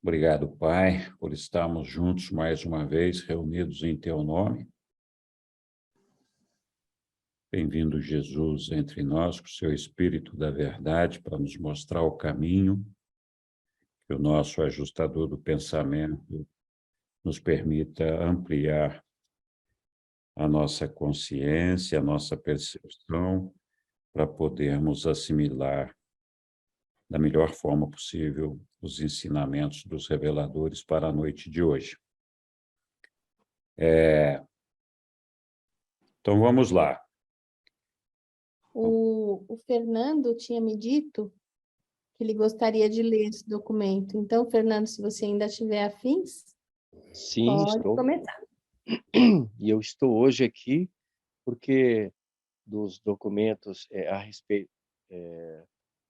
Obrigado, Pai, por estarmos juntos mais uma vez, reunidos em Teu nome. Bem-vindo, Jesus, entre nós, com o Seu Espírito da Verdade, para nos mostrar o caminho, que o nosso ajustador do pensamento nos permita ampliar a nossa consciência, a nossa percepção, para podermos assimilar da melhor forma possível os ensinamentos dos reveladores para a noite de hoje. Então, vamos lá. O Fernando tinha me dito que ele gostaria de ler esse documento. Então, Fernando, se você ainda tiver afins, Sim, pode estou. começar. E eu estou hoje aqui porque dos documentos a respeito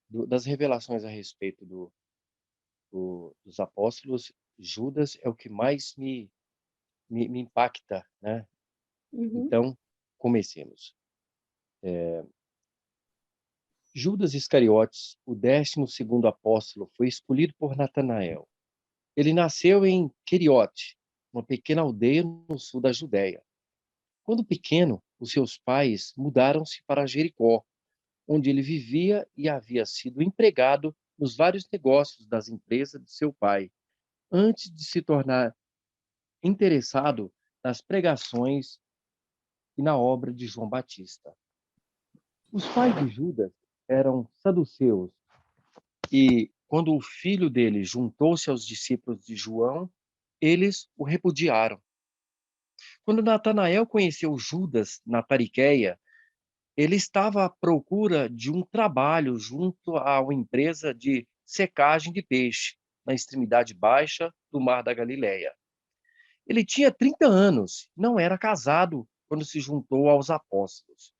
das revelações a respeito dos apóstolos, Judas é o que mais me impacta, né? Uhum. Então, comecemos. Judas Iscariotes, o 12º apóstolo, foi escolhido por Natanael. Ele nasceu em Queriote, uma pequena aldeia no sul da Judéia. Quando pequeno, os seus pais mudaram-se para Jericó, onde ele vivia e havia sido empregado nos vários negócios das empresas de seu pai, antes de se tornar interessado nas pregações e na obra de João Batista. Os pais de Judas eram saduceus e, quando o filho dele juntou-se aos discípulos de João, eles o repudiaram. Quando Natanael conheceu Judas na Tariqueia, ele estava à procura de um trabalho junto a uma empresa de secagem de peixe, na extremidade baixa do Mar da Galileia. Ele tinha 30 anos, não era casado quando se juntou aos apóstolos.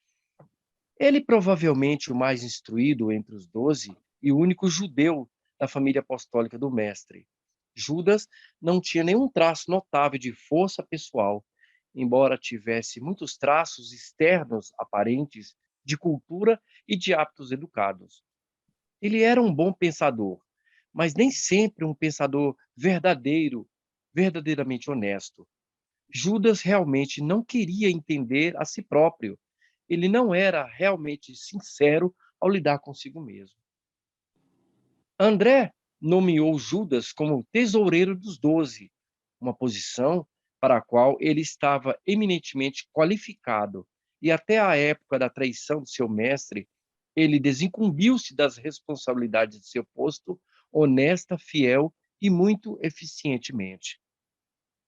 Ele provavelmente o mais instruído entre os 12 e o único judeu da família apostólica do Mestre. Judas não tinha nenhum traço notável de força pessoal, embora tivesse muitos traços externos aparentes de cultura e de hábitos educados. Ele era um bom pensador, mas nem sempre um pensador verdadeiro, verdadeiramente honesto. Judas realmente não queria entender a si próprio. Ele não era realmente sincero ao lidar consigo mesmo. André nomeou Judas como tesoureiro dos 12, uma posição para a qual ele estava eminentemente qualificado, e até a época da traição de seu mestre, ele desincumbiu-se das responsabilidades de seu posto, honesta, fiel e muito eficientemente.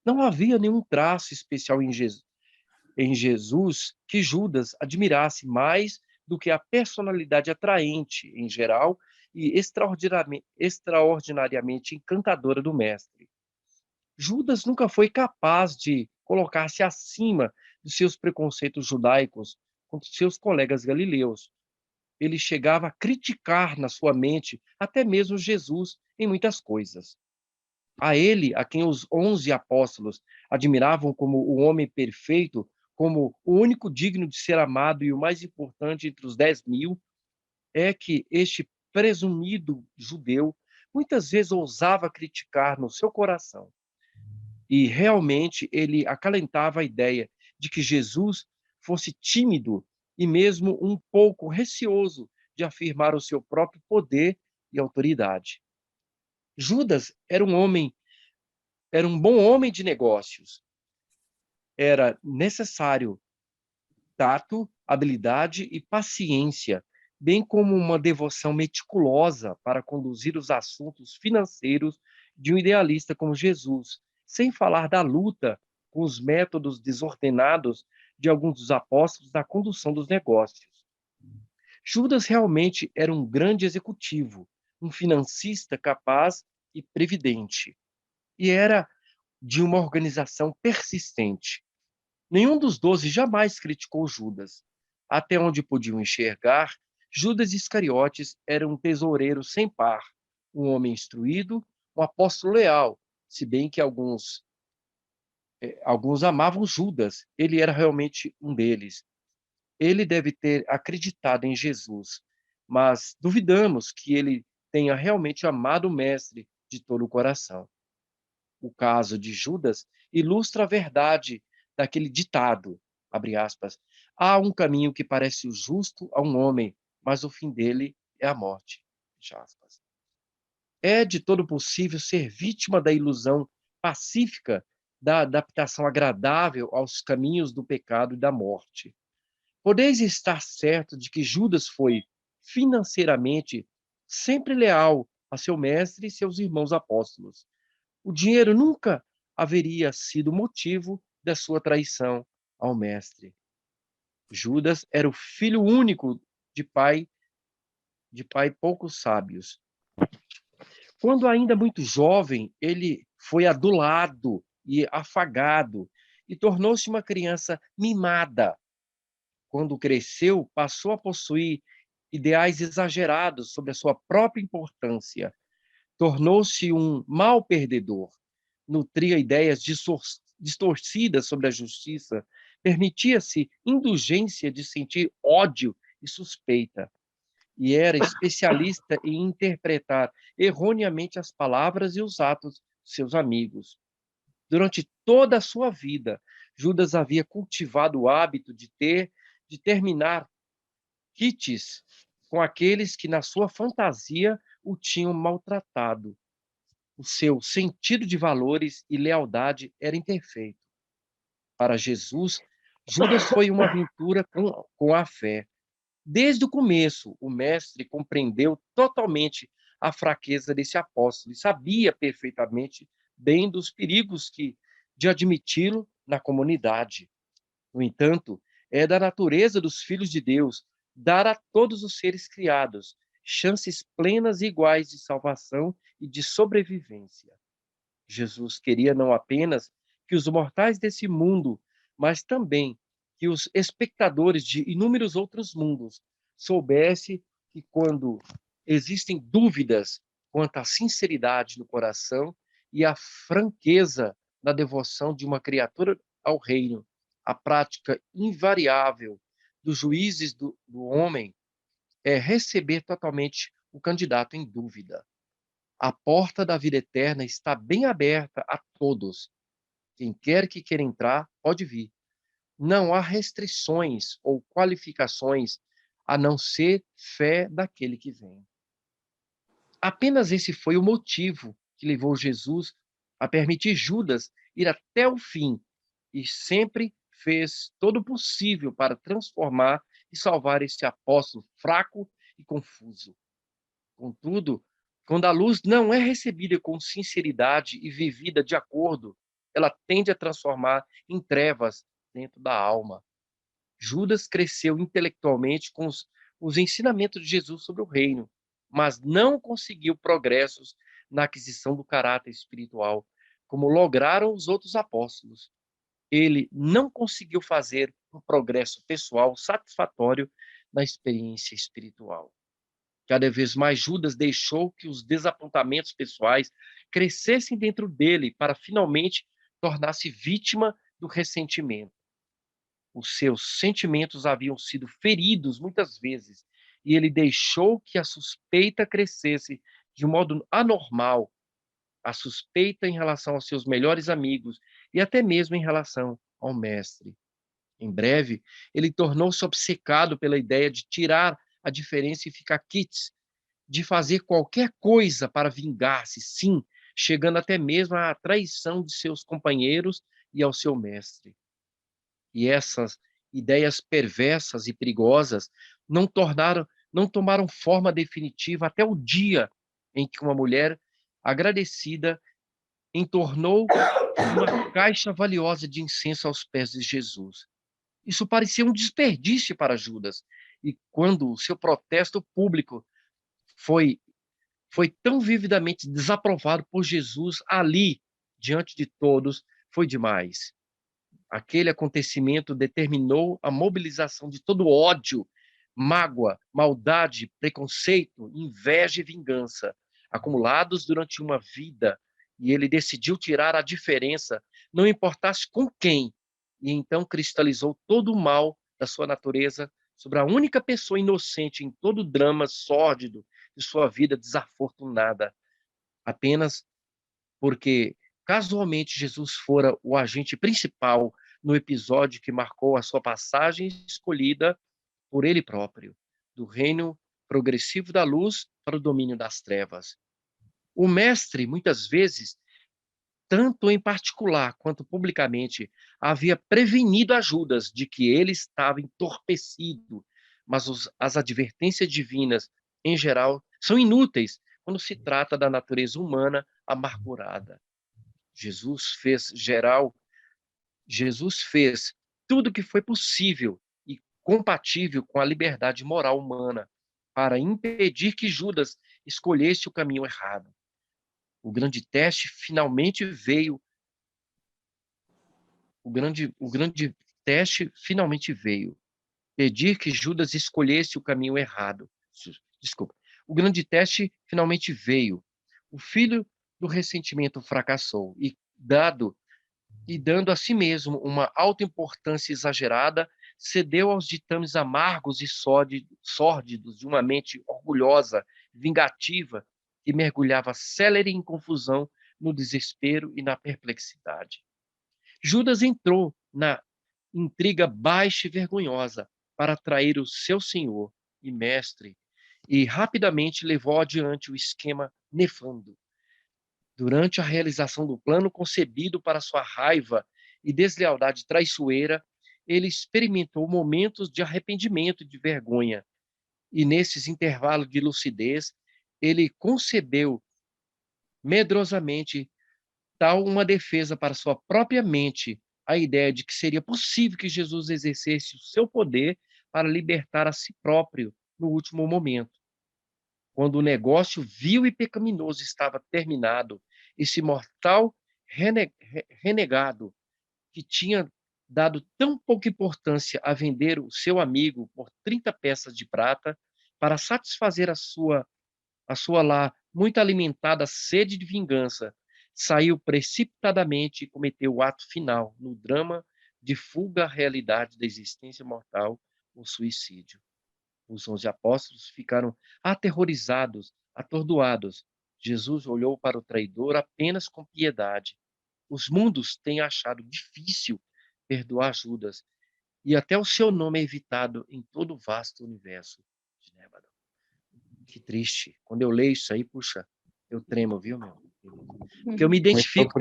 Não havia nenhum traço especial em Jesus que Judas admirasse mais do que a personalidade atraente, em geral, e extraordinariamente encantadora do mestre. Judas nunca foi capaz de colocar-se acima de seus preconceitos judaicos contra seus colegas galileus. Ele chegava a criticar na sua mente até mesmo Jesus em muitas coisas. A ele, a quem os 11 apóstolos admiravam como o homem perfeito, como o único digno de ser amado e o mais importante entre os 10.000, é que este presumido judeu muitas vezes ousava criticar no seu coração. E realmente ele acalentava a ideia de que Jesus fosse tímido e mesmo um pouco receoso de afirmar o seu próprio poder e autoridade. Judas era um bom homem de negócios. Era necessário tato, habilidade e paciência, bem como uma devoção meticulosa para conduzir os assuntos financeiros de um idealista como Jesus, sem falar da luta com os métodos desordenados de alguns dos apóstolos na condução dos negócios. Judas realmente era um grande executivo, um financista capaz e previdente, e era de uma organização persistente. Nenhum dos 12 jamais criticou Judas. Até onde podiam enxergar, Judas Iscariotes era um tesoureiro sem par, um homem instruído, um apóstolo leal, se bem que alguns amavam Judas, ele era realmente um deles. Ele deve ter acreditado em Jesus, mas duvidamos que ele tenha realmente amado o Mestre de todo o coração. O caso de Judas ilustra a verdade daquele ditado, abre aspas, há um caminho que parece justo a um homem, mas o fim dele é a morte. Fecha aspas. É de todo possível ser vítima da ilusão pacífica da adaptação agradável aos caminhos do pecado e da morte. Podeis estar certo de que Judas foi, financeiramente, sempre leal a seu mestre e seus irmãos apóstolos. O dinheiro nunca haveria sido motivo da sua traição ao mestre. Judas era o filho único de pai poucos sábios. Quando ainda muito jovem, ele foi adulado e afagado e tornou-se uma criança mimada. Quando cresceu, passou a possuir ideais exagerados sobre a sua própria importância. Tornou-se um mau perdedor. Nutria ideias distorcidas sobre a justiça. Permitia-se indulgência de sentir ódio e suspeita. E era especialista em interpretar erroneamente as palavras e os atos de seus amigos. Durante toda a sua vida, Judas havia cultivado o hábito de terminar quites com aqueles que, na sua fantasia, o tinham maltratado. O seu sentido de valores e lealdade era imperfeito. Para Jesus, Judas foi uma aventura com a fé. Desde o começo, o mestre compreendeu totalmente a fraqueza desse apóstolo e sabia perfeitamente bem dos perigos de admiti-lo na comunidade. No entanto, é da natureza dos filhos de Deus dar a todos os seres criados chances plenas e iguais de salvação e de sobrevivência. Jesus queria não apenas que os mortais desse mundo, mas também que os espectadores de inúmeros outros mundos soubessem que quando existem dúvidas quanto à sinceridade no coração e à franqueza na devoção de uma criatura ao reino, a prática invariável dos juízes do homem é receber totalmente o candidato em dúvida. A porta da vida eterna está bem aberta a todos. Quem quer que queira entrar, pode vir. Não há restrições ou qualificações a não ser fé daquele que vem. Apenas esse foi o motivo que levou Jesus a permitir Judas ir até o fim e sempre fez todo o possível para transformar e salvar esse apóstolo fraco e confuso. Contudo, quando a luz não é recebida com sinceridade e vivida de acordo, ela tende a transformar em trevas dentro da alma. Judas cresceu intelectualmente com os ensinamentos de Jesus sobre o reino, mas não conseguiu progressos na aquisição do caráter espiritual, como lograram os outros apóstolos. Ele não conseguiu fazer um progresso pessoal satisfatório na experiência espiritual. Cada vez mais Judas deixou que os desapontamentos pessoais crescessem dentro dele para finalmente tornar-se vítima do ressentimento. Os seus sentimentos haviam sido feridos muitas vezes e ele deixou que a suspeita crescesse de modo anormal, a suspeita em relação aos seus melhores amigos e até mesmo em relação ao mestre. Em breve, ele tornou-se obcecado pela ideia de tirar a diferença e ficar quites, de fazer qualquer coisa para vingar-se, sim, chegando até mesmo à traição de seus companheiros e ao seu mestre. E essas ideias perversas e perigosas não tomaram forma definitiva até o dia em que uma mulher agradecida entornou uma caixa valiosa de incenso aos pés de Jesus. Isso parecia um desperdício para Judas, e quando o seu protesto público foi tão vividamente desaprovado por Jesus ali, diante de todos, foi demais. Aquele acontecimento determinou a mobilização de todo ódio, mágoa, maldade, preconceito, inveja e vingança, acumulados durante uma vida, e ele decidiu tirar a diferença, não importasse com quem, e então cristalizou todo o mal da sua natureza sobre a única pessoa inocente em todo o drama sórdido de sua vida desafortunada, apenas porque casualmente Jesus fora o agente principal no episódio que marcou a sua passagem escolhida por ele próprio, do reino progressivo da luz para o domínio das trevas. O mestre, muitas vezes, tanto em particular quanto publicamente, havia prevenido a Judas de que ele estava entorpecido, mas as advertências divinas, em geral, são inúteis quando se trata da natureza humana amargurada. Jesus fez tudo o que foi possível e compatível com a liberdade moral humana para impedir que Judas escolhesse o caminho errado. O grande teste finalmente veio. O grande teste finalmente veio. Pedir que Judas escolhesse o caminho errado. Desculpa. O grande teste finalmente veio. O filho do ressentimento fracassou e dando a si mesmo uma alta importância exagerada, cedeu aos ditames amargos e sórdidos de uma mente orgulhosa, vingativa, que mergulhava célere em confusão, no desespero e na perplexidade. Judas entrou na intriga baixa e vergonhosa para atrair o seu senhor e mestre e rapidamente levou adiante o esquema nefando. Durante a realização do plano concebido para sua raiva e deslealdade traiçoeira, ele experimentou momentos de arrependimento e de vergonha. E nesses intervalos de lucidez, ele concebeu medrosamente tal uma defesa para sua própria mente, a ideia de que seria possível que Jesus exercesse o seu poder para libertar a si próprio no último momento. Quando o negócio vil e pecaminoso estava terminado, esse mortal renegado que tinha dado tão pouca importância a vender o seu amigo por 30 peças de prata para satisfazer a sua lá muito alimentada sede de vingança, saiu precipitadamente e cometeu o ato final no drama de fuga à realidade da existência mortal, o suicídio. Os 11 apóstolos ficaram aterrorizados, atordoados. Jesus olhou para o traidor apenas com piedade. Os mundos têm achado difícil perdoar Judas, e até o seu nome é evitado em todo o vasto universo de Nébada. Que triste. Quando eu leio isso aí, puxa, eu tremo, viu, meu? Porque eu me identifico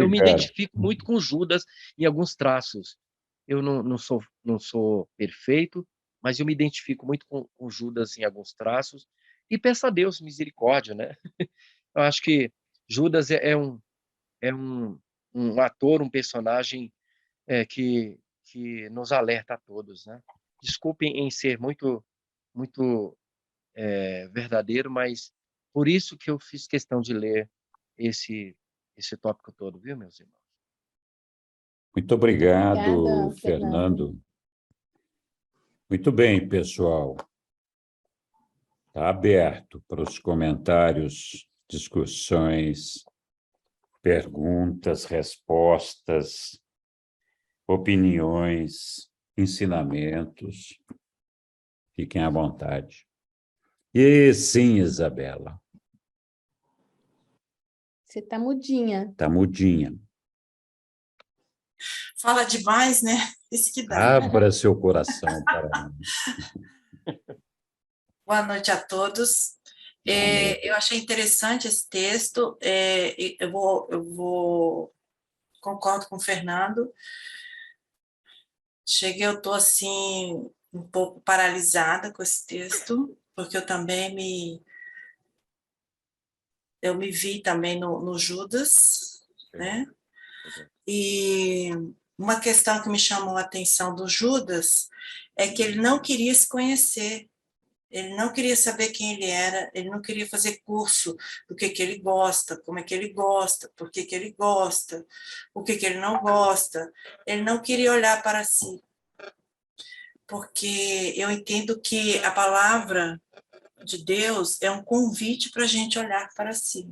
muito com Judas em alguns traços. Eu não sou perfeito, mas eu me identifico muito com Judas em alguns traços e peço a Deus misericórdia, né? Eu acho que Judas é um ator, um personagem que nos alerta a todos, né? Desculpem em ser muito verdadeiro, mas por isso que eu fiz questão de ler esse tópico todo, viu, meus irmãos? Muito obrigado, Obrigada, Fernando. Muito bem, pessoal. Está aberto para os comentários, discussões, perguntas, respostas, opiniões, ensinamentos. Fiquem à vontade. E sim, Isabela. Você está mudinha. Está mudinha. Fala demais, né? Isso que dá. Abra seu coração para mim. Boa noite a todos. Eu achei interessante esse texto. Concordo com o Fernando. Eu estou assim um pouco paralisada com esse texto, porque eu também me vi também no Judas, né? E uma questão que me chamou a atenção do Judas é que ele não queria se conhecer, ele não queria saber quem ele era, ele não queria fazer curso do que ele gosta, como é que ele gosta, por que ele gosta, o que ele não gosta. Ele não queria olhar para si, porque eu entendo que a palavra de Deus é um convite para a gente olhar para si.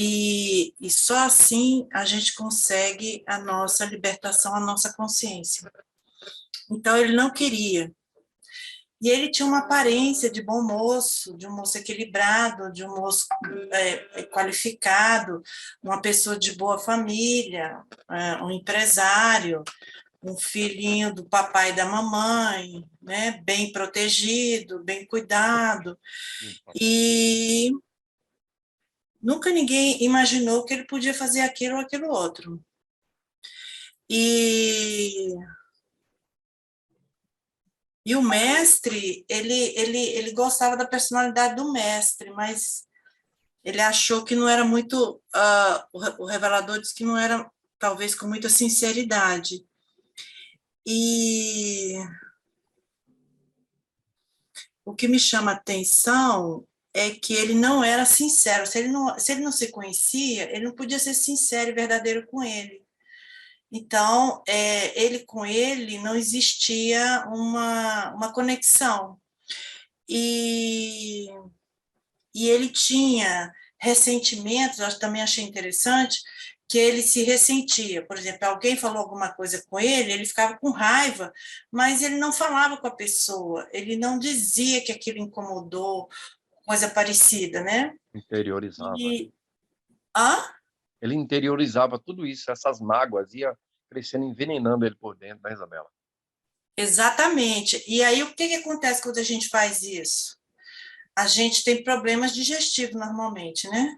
E só assim a gente consegue a nossa libertação, a nossa consciência. Então, ele não queria. E ele tinha uma aparência de bom moço, de um moço equilibrado, de um moço qualificado, uma pessoa de boa família, um empresário, um filhinho do papai e da mamãe, né? Bem protegido, bem cuidado. E nunca ninguém imaginou que ele podia fazer aquilo ou aquilo outro. E o mestre, ele gostava da personalidade do mestre, mas ele achou que não era muito... o revelador disse que não era, talvez, com muita sinceridade. E o que me chama a atenção é que ele não era sincero. Se ele não se conhecia, ele não podia ser sincero e verdadeiro com ele. Então, ele com ele não existia uma conexão. E ele tinha ressentimentos, eu também achei interessante, que ele se ressentia. Por exemplo, alguém falou alguma coisa com ele ficava com raiva, mas ele não falava com a pessoa, ele não dizia que aquilo incomodou, coisa parecida, né? Interiorizava. Ele interiorizava tudo isso, essas mágoas, ia crescendo, envenenando ele por dentro, né, Isabela? Exatamente. E aí, o que acontece quando a gente faz isso? A gente tem problemas digestivos normalmente, né?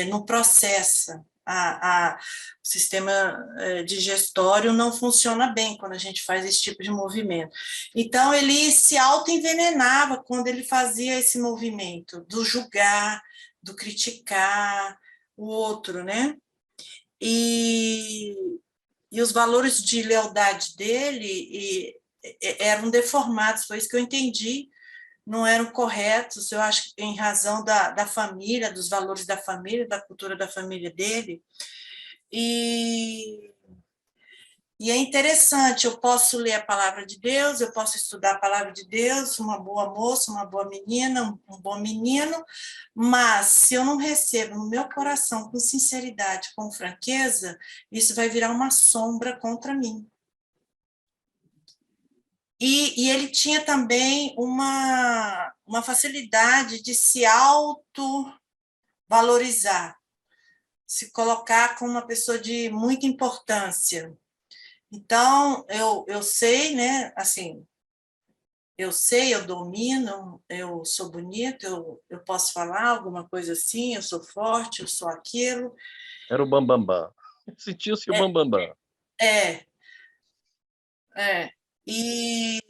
Não processa. O sistema digestório não funciona bem quando a gente faz esse tipo de movimento. Então, ele se autoenvenenava quando ele fazia esse movimento do julgar, do criticar o outro, né? E os valores de lealdade dele eram deformados, foi isso que eu entendi, não eram corretos, eu acho que em razão da família, dos valores da família, da cultura da família dele. E é interessante, eu posso ler a palavra de Deus, eu posso estudar a palavra de Deus, uma boa moça, uma boa menina, um bom menino, mas se eu não recebo no meu coração com sinceridade, com franqueza, isso vai virar uma sombra contra mim. E ele tinha também uma facilidade de se autovalorizar, se colocar como uma pessoa de muita importância. Então, eu sei, né, assim, eu domino, eu sou bonita, eu posso falar alguma coisa assim, eu sou forte, eu sou aquilo. Era o bambambam. Sentiu-se o bambambam. E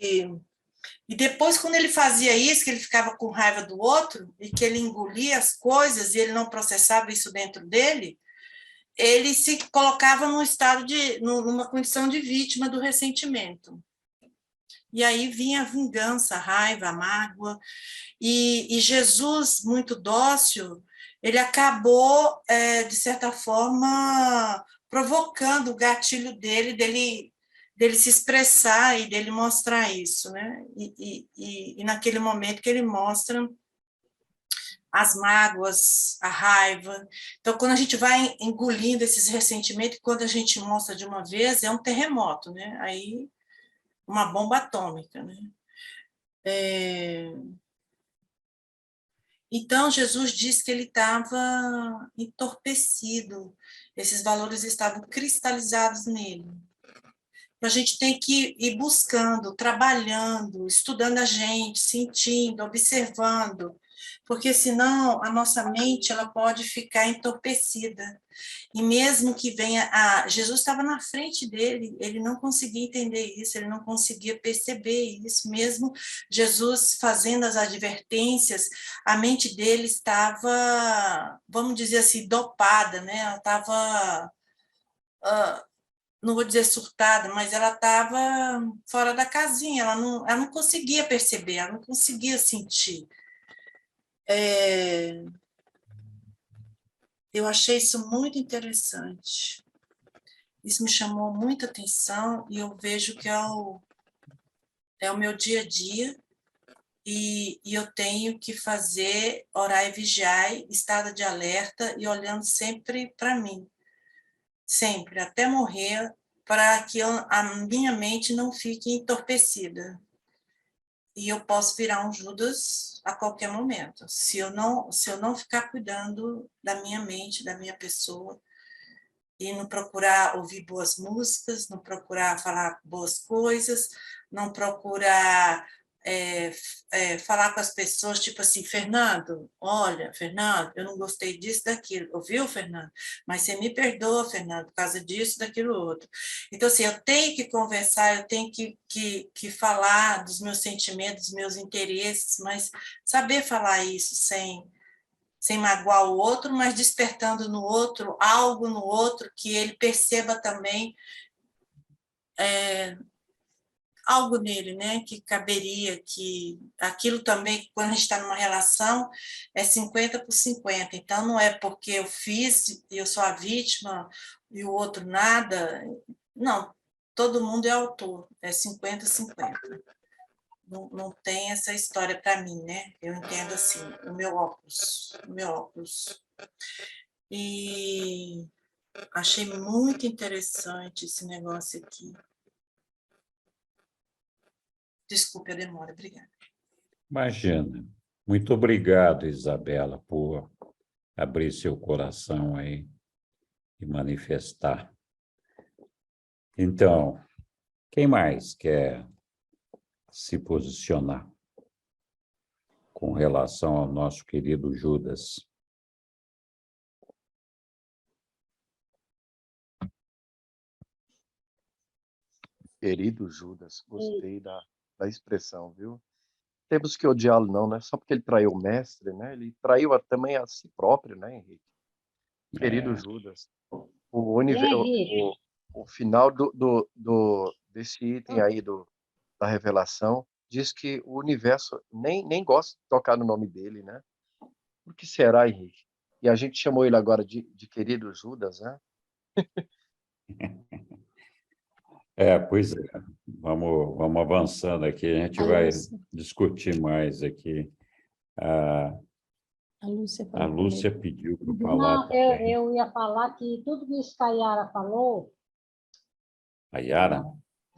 depois, quando ele fazia isso, que ele ficava com raiva do outro, e que ele engolia as coisas, e ele não processava isso dentro dele, ele se colocava numa condição de vítima do ressentimento. E aí vinha a vingança, a raiva, a mágoa. E Jesus, muito dócil, ele acabou, de certa forma, provocando o gatilho dele se expressar e dele mostrar isso, né? E naquele momento que ele mostra as mágoas, a raiva. Então, quando a gente vai engolindo esses ressentimentos, quando a gente mostra de uma vez, é um terremoto, né? Aí, uma bomba atômica, né? Então, Jesus disse que ele estava entorpecido, esses valores estavam cristalizados nele. A gente tem que ir buscando, trabalhando, estudando a gente, sentindo, observando, porque senão a nossa mente ela pode ficar entorpecida. E mesmo que venha Jesus estava na frente dele, ele não conseguia entender isso, ele não conseguia perceber isso, mesmo Jesus fazendo as advertências, a mente dele estava, vamos dizer assim, dopada, né? Ela estava, não vou dizer surtada, mas ela estava fora da casinha, ela não conseguia perceber, ela não conseguia sentir. Eu achei isso muito interessante. Isso me chamou muita atenção e eu vejo que é o meu dia a dia e eu tenho que fazer, orar e vigiar, estar de alerta e olhando sempre para mim, sempre, até morrer, para que a minha mente não fique entorpecida. e eu posso virar um Judas a qualquer momento, se eu não ficar cuidando da minha mente, da minha pessoa, e não procurar ouvir boas músicas, não procurar falar boas coisas, não procurar falar com as pessoas, tipo assim, Fernando, olha, Fernando, eu não gostei disso, daquilo, ouviu, Fernando? Mas você me perdoa, Fernando, por causa disso, daquilo outro. Então, assim, eu tenho que conversar, eu tenho que falar dos meus sentimentos, dos meus interesses, mas saber falar isso sem magoar o outro, mas despertando no outro, algo no outro, que ele perceba também algo nele, né, que caberia, que aquilo também, quando a gente está numa relação, é 50 por 50, então não é porque eu fiz e eu sou a vítima e o outro nada, não, todo mundo é autor, é 50-50. Não tem essa história para mim, né? Eu entendo assim, o meu óculos. E achei muito interessante esse negócio aqui. Desculpe a demora, obrigada. Imagina. Muito obrigado, Isabela, por abrir seu coração aí e manifestar. Então, quem mais quer se posicionar com relação ao nosso querido Judas? Querido Judas, gostei da expressão, viu? Temos que odiá-lo não, né? Só porque ele traiu o mestre, né? Ele traiu também a si próprio, né, Henrique? Querido Judas, o final desse item aí da revelação diz que o universo nem gosta de tocar no nome dele, né? Por que será, Henrique? E a gente chamou ele agora de querido Judas, né? Pois é. Vamos avançando aqui, a gente vai discutir mais aqui. A Lúcia pediu para falar. Não, eu ia falar que tudo que isso que a Yara falou, A Yara?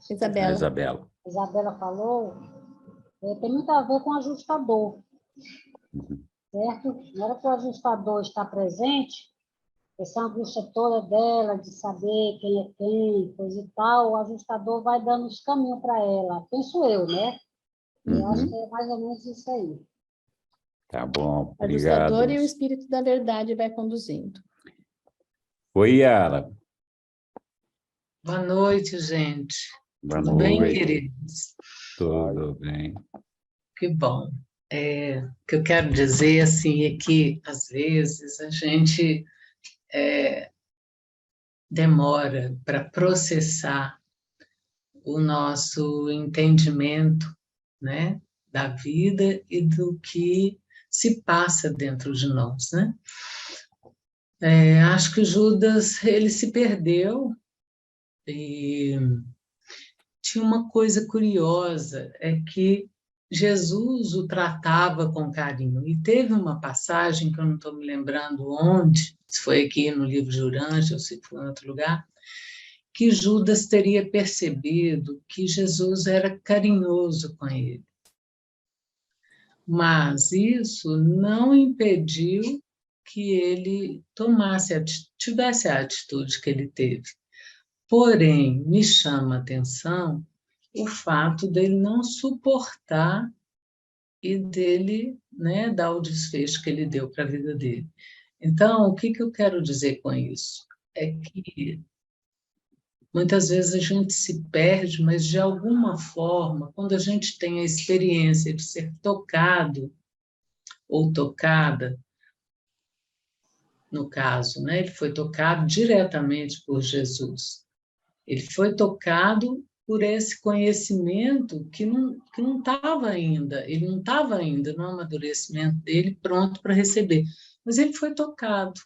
Isabela. a Isabela falou, tem muito a ver com o ajustador, certo? Na hora que o ajustador está presente, essa angústia toda dela, de saber quem é quem, coisa e tal, o ajustador vai dando os caminhos para ela. Penso eu, né? Eu acho que é mais ou menos isso aí. Tá bom, O obrigado. ajustador e o Espírito da Verdade vai conduzindo. Oi, Yara. Boa noite, gente. Boa Tudo bem, noite. queridos? Tudo bem. Que bom. O que eu quero dizer assim é que, às vezes, a gente demora para processar o nosso entendimento, né, da vida e do que se passa dentro de nós, né? Acho que Judas, ele se perdeu e tinha uma coisa curiosa, é que Jesus o tratava com carinho. E teve uma passagem, que eu não estou me lembrando onde, se foi aqui no livro de Urântia ou se foi em outro lugar, que Judas teria percebido que Jesus era carinhoso com ele. Mas isso não impediu que ele tivesse a atitude que ele teve. Porém, me chama a atenção o fato dele não suportar e dele, né, dar o desfecho que ele deu para a vida dele. Então, o que eu quero dizer com isso? É que muitas vezes a gente se perde, mas de alguma forma, quando a gente tem a experiência de ser tocado ou tocada, no caso, né, ele foi tocado diretamente por Jesus. Ele foi tocado por esse conhecimento que não estava ainda, ele não estava ainda no amadurecimento dele pronto para receber, mas ele foi tocado.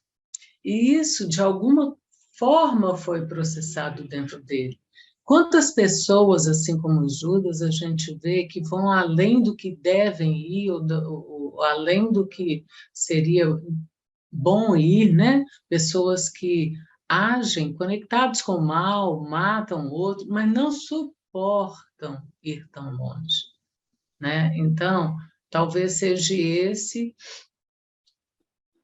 E isso, de alguma forma, foi processado dentro dele. Quantas pessoas, assim como Judas, a gente vê que vão além do que devem ir, ou além do que seria bom ir, né? Pessoas que agem conectados com o mal, matam o outro, mas não suportam ir tão longe, né? Então, talvez seja esse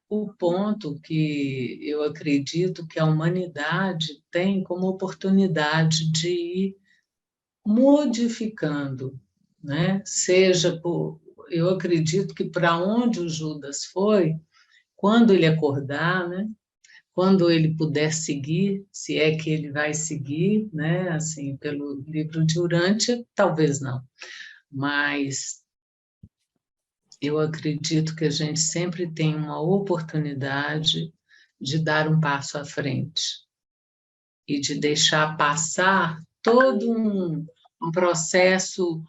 o ponto que eu acredito que a humanidade tem como oportunidade de ir modificando, né? Eu acredito que para onde o Judas foi, quando ele acordar, né? Quando ele puder seguir, se é que ele vai seguir, né? Assim, pelo livro de Urântia, talvez não, mas eu acredito que a gente sempre tem uma oportunidade de dar um passo à frente e de deixar passar todo um processo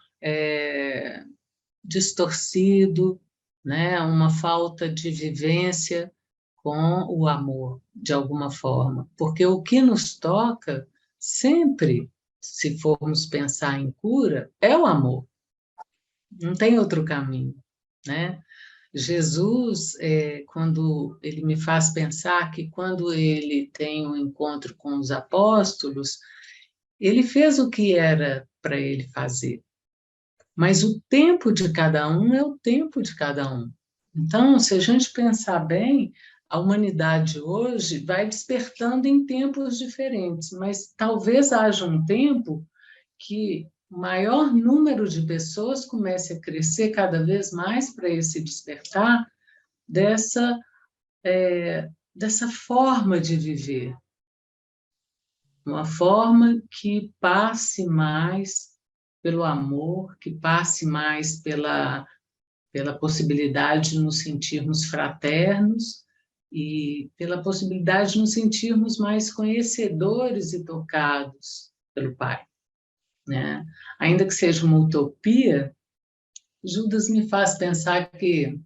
distorcido, né? Uma falta de vivência com o amor, de alguma forma. Porque o que nos toca, sempre, se formos pensar em cura, é o amor. Não tem outro caminho, né? Jesus, quando ele me faz pensar que quando ele tem um encontro com os apóstolos, ele fez o que era para ele fazer, mas o tempo de cada um é o tempo de cada um. Então, se a gente pensar bem, a humanidade hoje vai despertando em tempos diferentes, mas talvez haja um tempo que o maior número de pessoas comece a crescer cada vez mais para esse despertar dessa forma de viver, uma forma que passe mais pelo amor, que passe mais pela possibilidade de nos sentirmos fraternos e pela possibilidade de nos sentirmos mais conhecedores e tocados pelo Pai, né? Ainda que seja uma utopia, Judas me faz pensar que,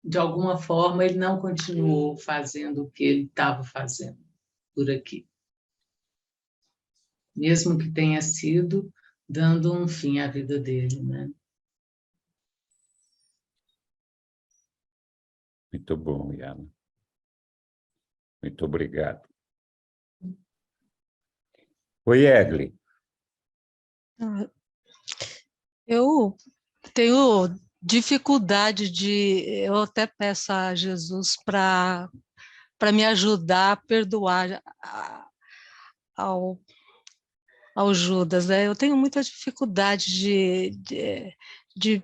de alguma forma, ele não continuou fazendo o que ele estava fazendo por aqui, mesmo que tenha sido dando um fim à vida dele, né? Muito bom, Yana. Muito obrigado. Oi, Egli. Eu tenho dificuldade eu até peço a Jesus para me ajudar a perdoar ao, ao Judas, né? Eu tenho muita dificuldade de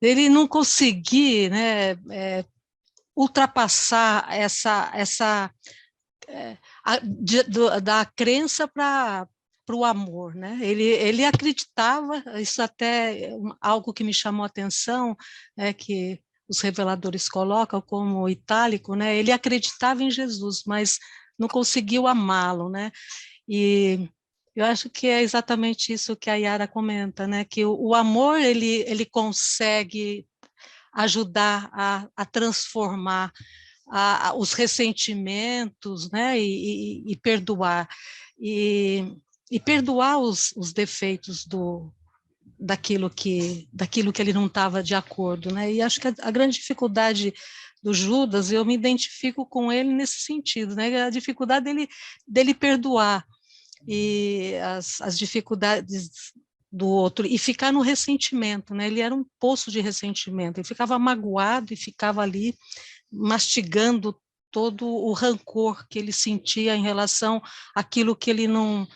ele não conseguir, né, ultrapassar da crença para o amor, né? Ele acreditava, isso até algo que me chamou a atenção, que os reveladores colocam como itálico, né? Ele acreditava em Jesus, mas não conseguiu amá-lo, né? E eu acho que é exatamente isso que a Yara comenta, né? Que o amor ele consegue ajudar a transformar os ressentimentos, né, e perdoar, e perdoar os defeitos daquilo que ele não estava de acordo, né, e acho que a grande dificuldade do Judas, eu me identifico com ele nesse sentido, né, a dificuldade dele perdoar, e as dificuldades do outro, e ficar no ressentimento, né, ele era um poço de ressentimento, ele ficava magoado e ficava ali mastigando todo o rancor que ele sentia em relação àquilo que ele não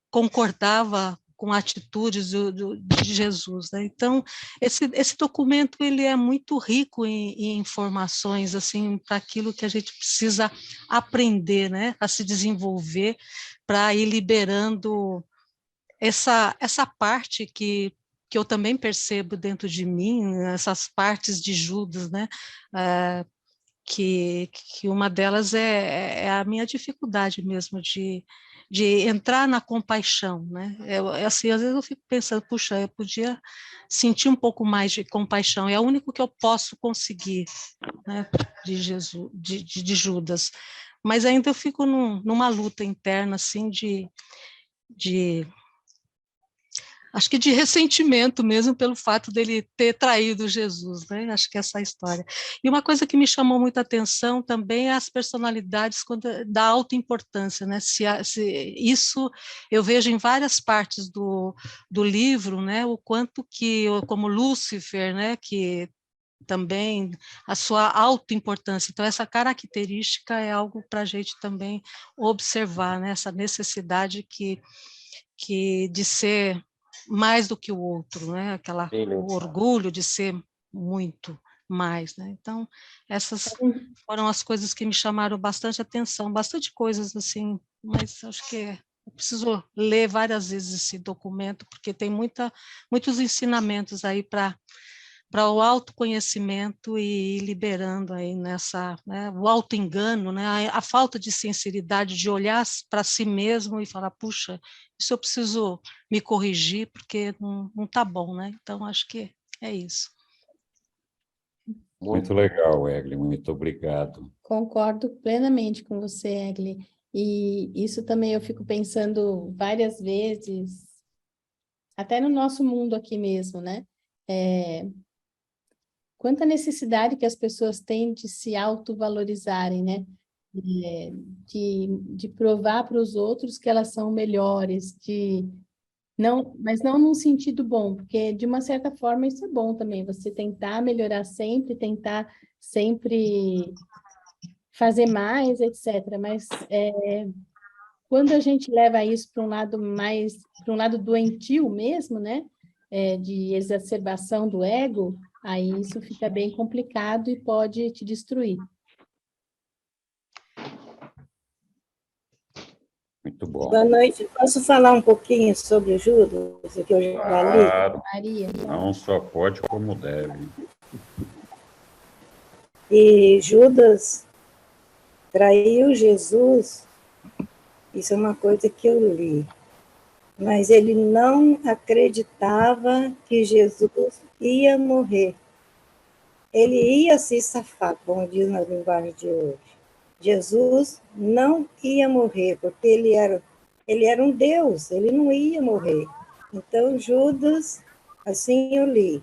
concordava com atitudes de Jesus, né? Então, esse documento ele é muito rico em informações assim para aquilo que a gente precisa aprender, né, a se desenvolver para ir liberando essa parte que eu também percebo dentro de mim, essas partes de Judas, né? Que uma delas é a minha dificuldade mesmo de entrar na compaixão, né? Assim, às vezes eu fico pensando, puxa, eu podia sentir um pouco mais de compaixão, é o único que eu posso conseguir, né, de Jesus, de Judas, mas ainda eu fico numa luta interna, assim, de acho que de ressentimento mesmo pelo fato dele ter traído Jesus, né? Acho que essa é a história. E uma coisa que me chamou muita atenção também é as personalidades da alta importância, né? Isso eu vejo em várias partes do livro, né? O quanto que, como Lúcifer, né? Que também a sua autoimportância. Então, essa característica é algo para a gente também observar, né? Essa necessidade de ser mais do que o outro, né? O orgulho de ser muito mais, né? Então, essas foram as coisas que me chamaram bastante atenção, bastante coisas assim, mas acho que eu preciso ler várias vezes esse documento, porque tem muitos ensinamentos aí para o autoconhecimento e ir liberando aí nessa, né, o autoengano, né, a falta de sinceridade, de olhar para si mesmo e falar, puxa, isso eu preciso me corrigir, porque não está bom, né? Então, acho que é isso. Muito legal, Egli, muito obrigado. Concordo plenamente com você, Egli. E isso também eu fico pensando várias vezes, até no nosso mundo aqui mesmo, né? Quanta necessidade que as pessoas têm de se autovalorizarem, né? De provar para os outros que elas são melhores, mas não num sentido bom, porque de uma certa forma isso é bom também, você tentar melhorar sempre, tentar sempre fazer mais, etc. Mas quando a gente leva isso para um lado doentio mesmo, né? De exacerbação do ego, aí isso fica bem complicado e pode te destruir. Muito bom. Boa noite. Posso falar um pouquinho sobre o Judas, que eu já li? Claro, Maria. não só pode como deve. E Judas traiu Jesus, isso é uma coisa que eu li, mas ele não acreditava que Jesus ia morrer. Ele ia se safar, como diz na linguagem de hoje. Jesus não ia morrer, porque ele era um Deus, ele não ia morrer. Então, Judas, assim eu li,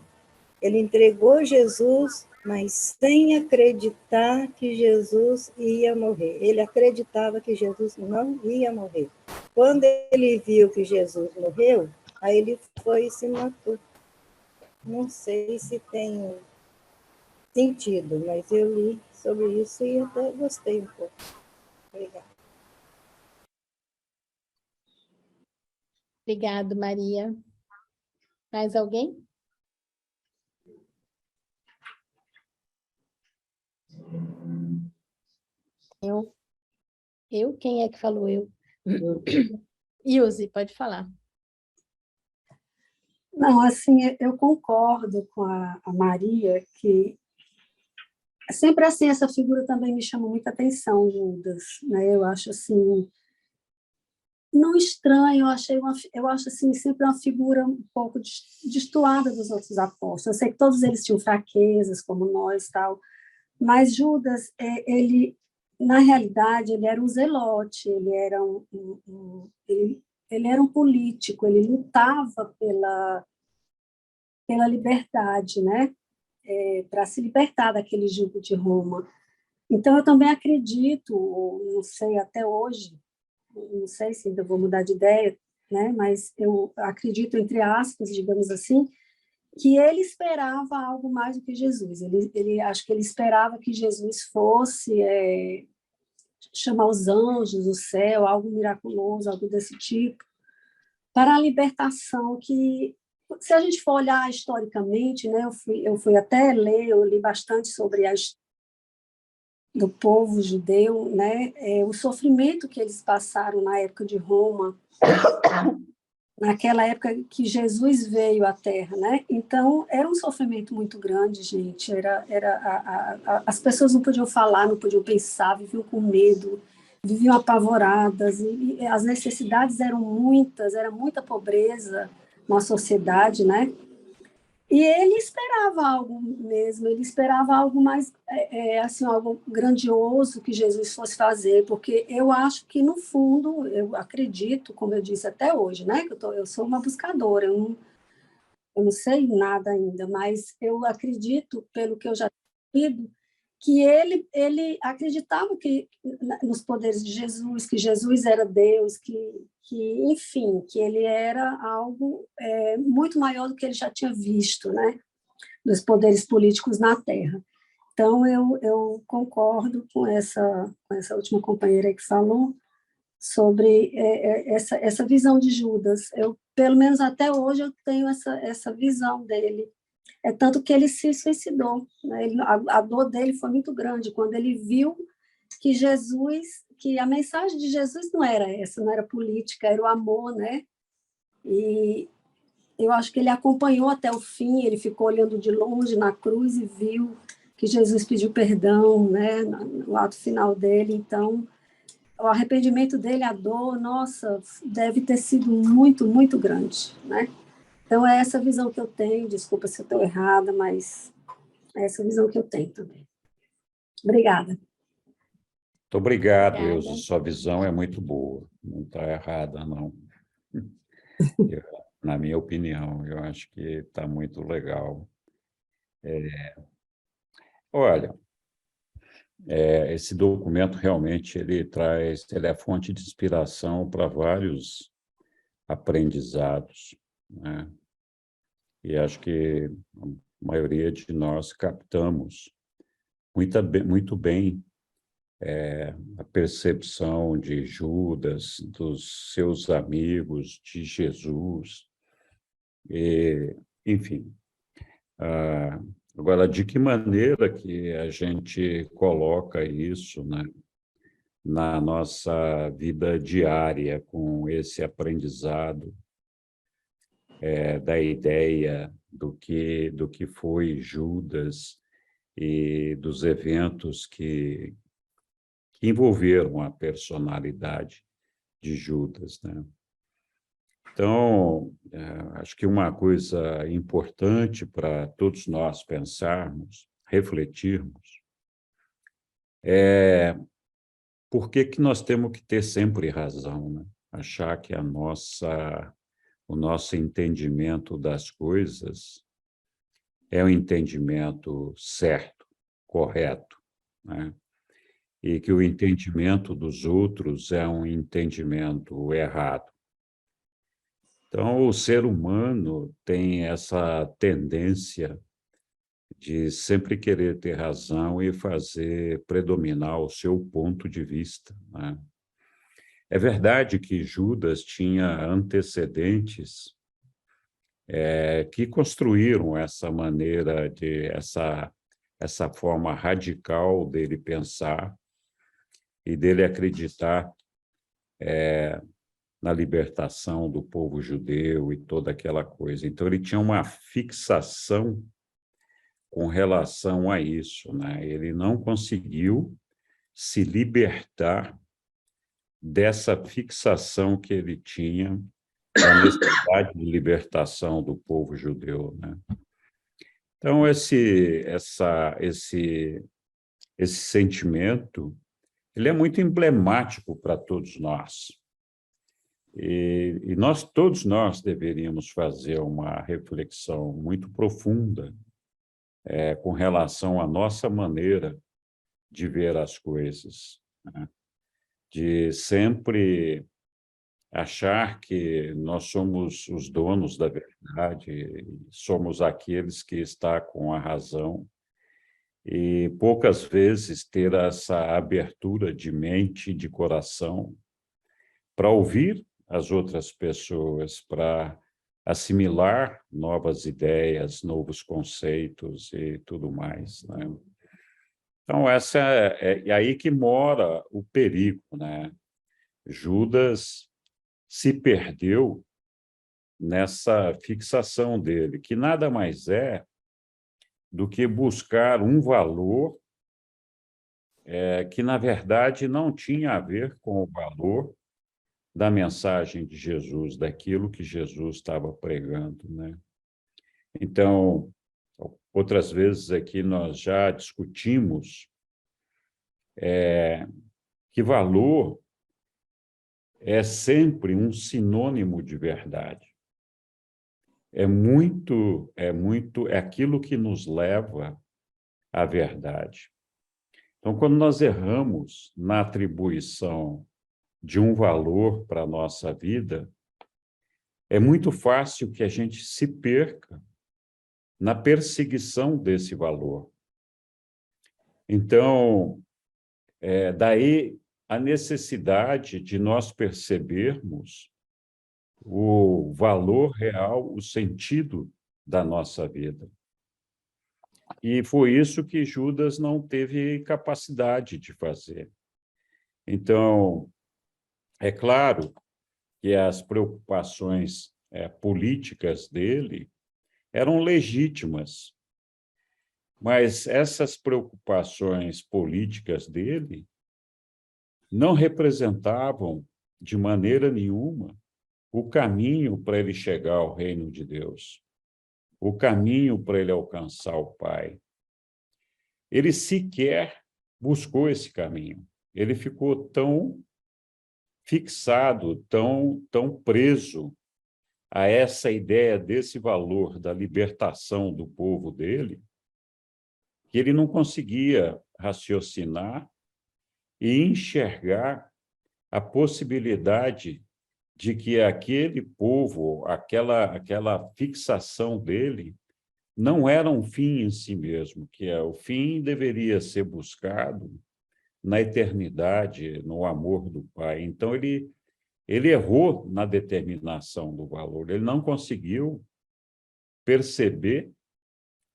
ele entregou Jesus, mas sem acreditar que Jesus ia morrer. Ele acreditava que Jesus não ia morrer. Quando ele viu que Jesus morreu, aí ele foi e se matou. Não sei se tem sentido, mas eu li sobre isso e até gostei um pouco. Obrigada. Obrigado, Maria. Mais alguém? Eu? Quem é que falou eu? Ilse, pode falar. Não, assim, eu concordo com a Maria, que sempre assim, essa figura também me chamou muita atenção, Judas, né? Eu acho assim, não estranho, eu acho assim, sempre uma figura um pouco destoada dos outros apóstolos. Eu sei que todos eles tinham fraquezas, como nós, tal, mas Judas, ele, na realidade, ele era um zelote, ele era ele era um político, ele lutava pela liberdade, né? Para se libertar daquele jugo de Roma. Então, eu também acredito, não sei até hoje, não sei se ainda vou mudar de ideia, né? Mas eu acredito, entre aspas, digamos assim, que ele esperava algo mais do que Jesus. Acho que ele esperava que Jesus fosse chamar os anjos do céu, algo miraculoso, algo desse tipo, para a libertação que, se a gente for olhar historicamente, né, eu fui até ler, eu li bastante sobre a história do povo judeu, né, o sofrimento que eles passaram na época de Roma, naquela época que Jesus veio à Terra, né? Então era um sofrimento muito grande, gente. As pessoas não podiam falar, não podiam pensar, viviam com medo, viviam apavoradas, e as necessidades eram muitas, era muita pobreza na sociedade, né? E ele esperava algo mesmo, ele esperava algo mais, assim, algo grandioso que Jesus fosse fazer, porque eu acho que, no fundo, eu acredito, como eu disse até hoje, né, que eu sou uma buscadora, eu não sei nada ainda, mas eu acredito, pelo que eu já tenho lido, que ele acreditava nos poderes de Jesus, que Jesus era Deus, enfim, que ele era algo muito maior do que ele já tinha visto, né, dos poderes políticos na Terra. Então, eu concordo com essa última companheira que falou sobre essa visão de Judas. Eu, pelo menos até hoje, eu tenho essa visão dele. É tanto que ele se suicidou, né? A dor dele foi muito grande quando ele viu que que a mensagem de Jesus não era essa, não era política, era o amor, né? E eu acho que ele acompanhou até o fim, ele ficou olhando de longe na cruz e viu que Jesus pediu perdão, né? No ato final dele. Então, o arrependimento dele, a dor, nossa, deve ter sido muito, muito grande, né? Então, é essa visão que eu tenho. Desculpa se eu estou errada, mas é essa visão que eu tenho também. Obrigada. Muito obrigado, Obrigada. Ilza. Sua visão é muito boa. Não está errada, não. Na minha opinião, eu acho que está muito legal. Olha, esse documento realmente ele é fonte de inspiração para vários aprendizados, né? E acho que a maioria de nós captamos muito bem a percepção de Judas, dos seus amigos, de Jesus, enfim. Agora, de que maneira que a gente coloca isso, né, na nossa vida diária, com esse aprendizado da ideia do que foi Judas e dos eventos que envolveram a personalidade de Judas, né? Então, acho que uma coisa importante para todos nós pensarmos, refletirmos, é por que nós temos que ter sempre razão, né? Achar que o nosso entendimento das coisas é um entendimento certo, correto, né? E que o entendimento dos outros é um entendimento errado. Então, o ser humano tem essa tendência de sempre querer ter razão e fazer predominar o seu ponto de vista, né? É verdade que Judas tinha antecedentes que construíram essa maneira essa forma radical dele pensar e dele acreditar na libertação do povo judeu e toda aquela coisa. Então, ele tinha uma fixação com relação a isso, né? Ele não conseguiu se libertar dessa fixação que ele tinha da necessidade de libertação do povo judeu, né? Então, esse sentimento, ele é muito emblemático para todos nós. E todos nós deveríamos fazer uma reflexão muito profunda com relação à nossa maneira de ver as coisas, né? De sempre achar que nós somos os donos da verdade, somos aqueles que estão com a razão, e poucas vezes ter essa abertura de mente e de coração para ouvir as outras pessoas, para assimilar novas ideias, novos conceitos e tudo mais, né? Então, é aí que mora o perigo, né? Judas se perdeu nessa fixação dele, que nada mais é do que buscar um valor que, na verdade, não tinha a ver com o valor da mensagem de Jesus, daquilo que Jesus estava pregando, né? Então, outras vezes aqui nós já discutimos que valor é sempre um sinônimo de verdade. É aquilo que nos leva à verdade. Então, quando nós erramos na atribuição de um valor para a nossa vida, é muito fácil que a gente se perca na perseguição desse valor. Então, daí a necessidade de nós percebermos o valor real, o sentido da nossa vida. E foi isso que Judas não teve capacidade de fazer. Então, é claro que as preocupações políticas dele eram legítimas, mas essas preocupações políticas dele não representavam, de maneira nenhuma, o caminho para ele chegar ao reino de Deus, o caminho para ele alcançar o Pai. Ele sequer buscou esse caminho. Ele ficou tão fixado, tão preso a essa ideia desse valor da libertação do povo dele, que ele não conseguia raciocinar e enxergar a possibilidade de que aquele povo, aquela fixação dele, não era um fim em si mesmo, que o fim deveria ser buscado na eternidade, no amor do Pai. Então, ele errou na determinação do valor, ele não conseguiu perceber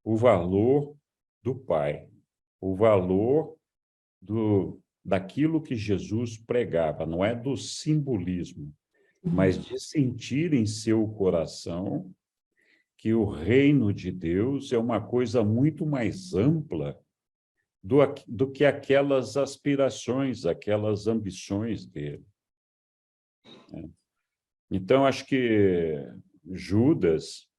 o valor do Pai, o valor daquilo que Jesus pregava, não é do simbolismo, mas de sentir em seu coração que o reino de Deus é uma coisa muito mais ampla do que aquelas aspirações, aquelas ambições dele. Então, acho que Judas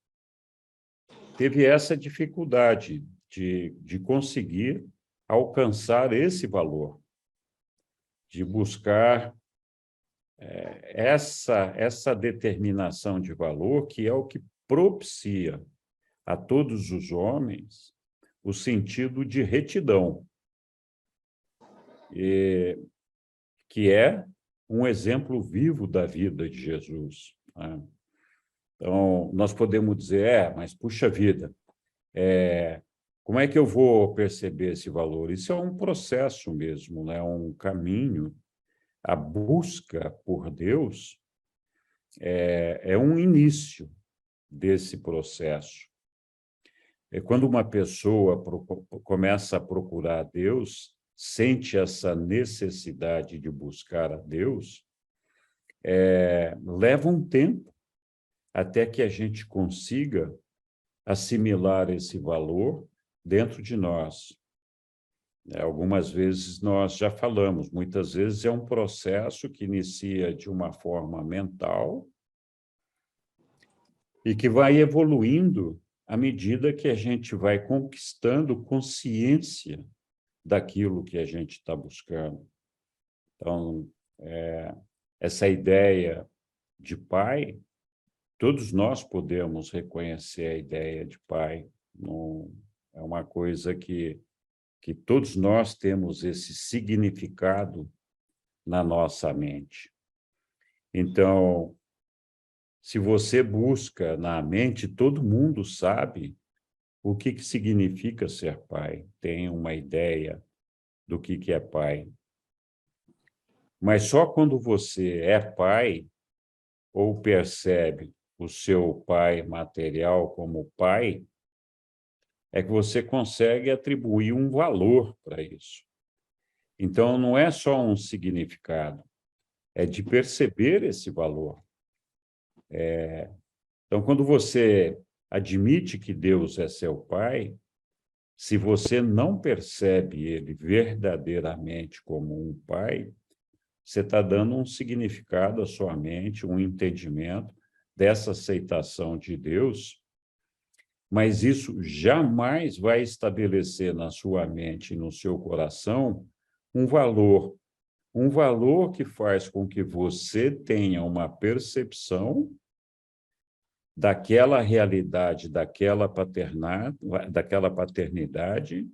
teve essa dificuldade de conseguir alcançar esse valor, de buscar essa determinação de valor, que é o que propicia a todos os homens o sentido de retidão, que é um exemplo vivo da vida de Jesus. Né? Então, nós podemos dizer, mas puxa vida, como é que eu vou perceber esse valor? Isso é um processo mesmo, né? Um caminho. A busca por Deus é um início desse processo. Quando uma pessoa começa a procurar Deus, sente essa necessidade de buscar a Deus, leva um tempo até que a gente consiga assimilar esse valor dentro de nós. Algumas vezes nós já falamos, muitas vezes é um processo que inicia de uma forma mental e que vai evoluindo à medida que a gente vai conquistando consciência daquilo que a gente está buscando. Então, essa ideia de pai, todos nós podemos reconhecer a ideia de pai. Não, é uma coisa que todos nós temos esse significado na nossa mente. Então, se você busca na mente, todo mundo sabe o que significa ser pai, tem uma ideia do que é pai. Mas só quando você é pai, ou percebe o seu pai material como pai, é que você consegue atribuir um valor para isso. Então, não é só um significado, é de perceber esse valor. Então, quando você admite que Deus é seu pai, se você não percebe ele verdadeiramente como um pai, você está dando um significado à sua mente, um entendimento dessa aceitação de Deus mas isso jamais vai estabelecer na sua mente e no seu coração um valor que faz com que você tenha uma percepção daquela realidade, daquela paternidade,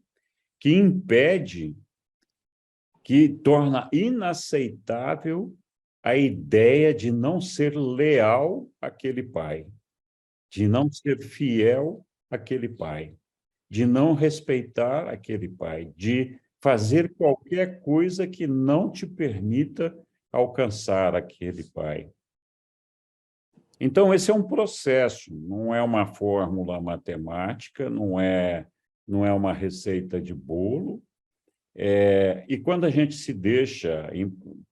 que impede, que torna inaceitável a ideia de não ser leal àquele pai, de não ser fiel àquele pai, de não respeitar aquele pai, de fazer qualquer coisa que não te permita alcançar aquele pai. Então, esse é um processo, não é uma fórmula matemática, não é uma receita de bolo. E quando a gente se deixa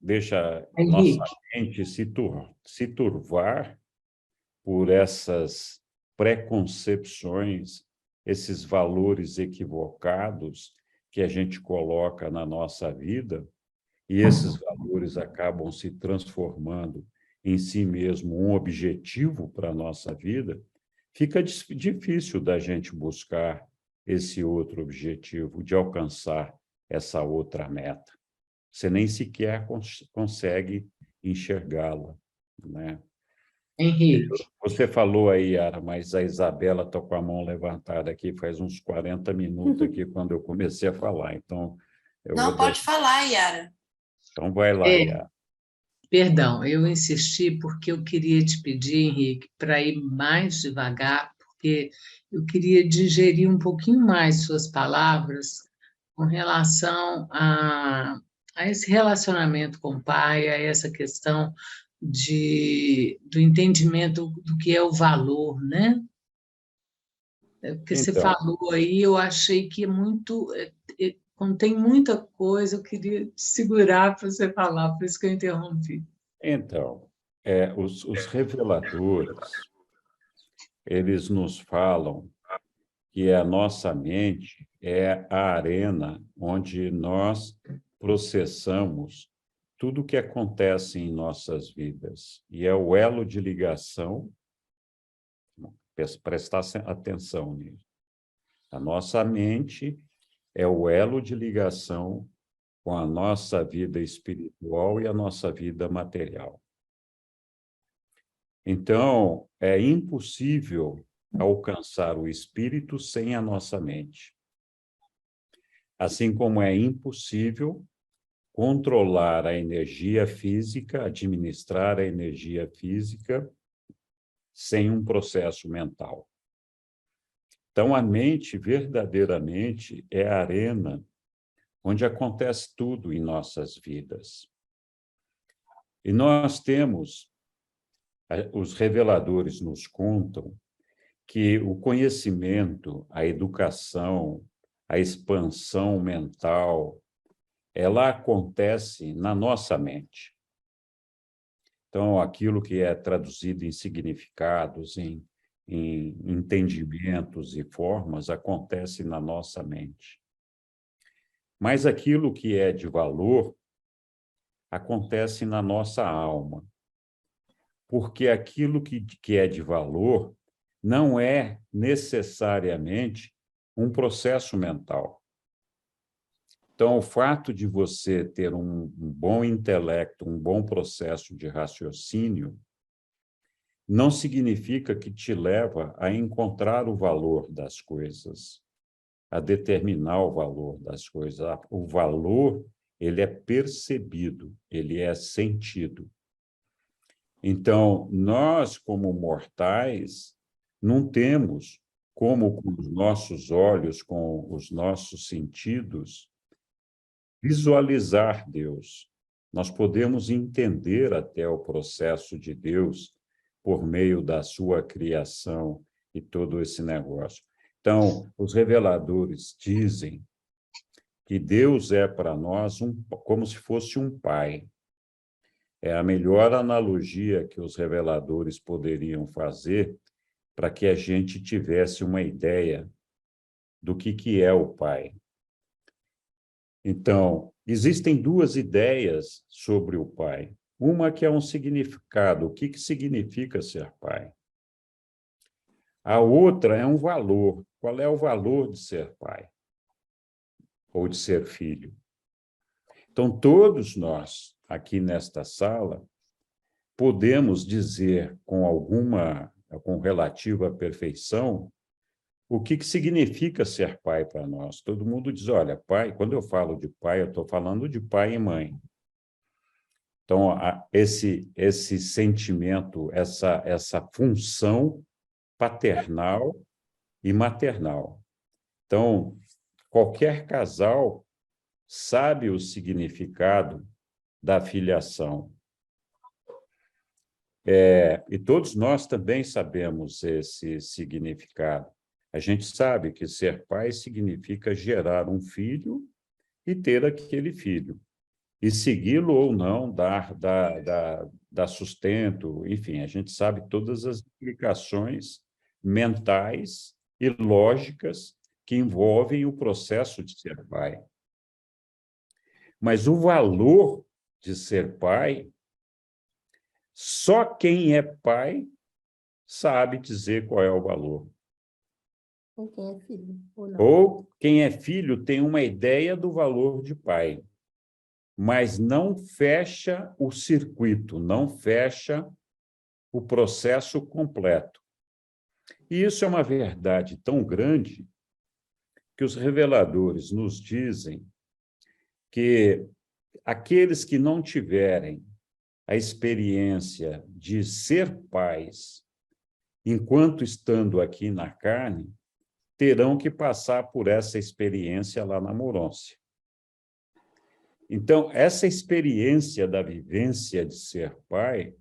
nossa mente se turvar por essas preconcepções, esses valores equivocados que a gente coloca na nossa vida, e esses valores acabam se transformando em si mesmo um objetivo para a nossa vida, fica difícil da gente buscar esse outro objetivo, de alcançar essa outra meta. Você nem sequer consegue enxergá-la, né? Henrique. Você falou aí, Yara, mas a Isabela está com a mão levantada aqui faz uns 40 minutos aqui quando eu comecei a falar. Então, não, pode falar, Yara. Então, vai lá, Yara. Perdão, eu insisti porque eu queria te pedir, Henrique, para ir mais devagar, porque eu queria digerir um pouquinho mais suas palavras com relação a esse relacionamento com o pai, a essa questão do entendimento do que é o valor, né? Porque você falou aí, eu achei que contém muita coisa, eu queria te segurar para você falar, por isso que eu interrompi. Então, os reveladores, eles nos falam que a nossa mente é a arena onde nós processamos tudo o que acontece em nossas vidas, e é o elo de ligação, prestar atenção nisso. A nossa mente é o elo de ligação com a nossa vida espiritual e a nossa vida material. Então, é impossível alcançar o espírito sem a nossa mente. Assim como é impossível controlar a energia física, administrar a energia física sem um processo mental. Então, a mente, verdadeiramente, é a arena onde acontece tudo em nossas vidas. E nós temos, os reveladores nos contam que o conhecimento, a educação, a expansão mental, ela acontece na nossa mente. Então, aquilo que é traduzido em significados, em entendimentos e formas, acontece na nossa mente. Mas aquilo que é de valor acontece na nossa alma. Porque aquilo que é de valor não é necessariamente um processo mental. Então, o fato de você ter um bom intelecto, um bom processo de raciocínio, não significa que te leva a encontrar o valor das coisas, a determinar o valor das coisas. O valor, ele é percebido, ele é sentido. Então, nós, como mortais, não temos como, com os nossos olhos, com os nossos sentidos, visualizar Deus. Nós podemos entender até o processo de Deus por meio da sua criação e todo esse negócio. Então, os reveladores dizem que Deus é para nós como se fosse um pai. É a melhor analogia que os reveladores poderiam fazer para que a gente tivesse uma ideia do que é o pai. Então, existem duas ideias sobre o pai. Uma que é um significado, o que significa ser pai? A outra é um valor. Qual é o valor de ser pai? Ou de ser filho? Então, todos nós, aqui nesta sala, podemos dizer com relativa perfeição, o que significa ser pai para nós. Todo mundo diz, olha, pai, quando eu falo de pai, eu estou falando de pai e mãe. Então, esse sentimento, essa função paternal e maternal. Então, qualquer casal sabe o significado da filiação. E todos nós também sabemos esse significado. A gente sabe que ser pai significa gerar um filho e ter aquele filho. E segui-lo ou não, dar sustento, enfim, a gente sabe todas as implicações mentais e lógicas que envolvem o processo de ser pai. Mas o valor de ser pai, só quem é pai sabe dizer qual é o valor. Com quem é filho, ou não. Ou quem é filho tem uma ideia do valor de pai, mas não fecha o circuito, não fecha o processo completo. E isso é uma verdade tão grande que os reveladores nos dizem que aqueles que não tiverem a experiência de ser pais enquanto estando aqui na carne, terão que passar por essa experiência lá na morôncia. Então, essa experiência da vivência de ser pai,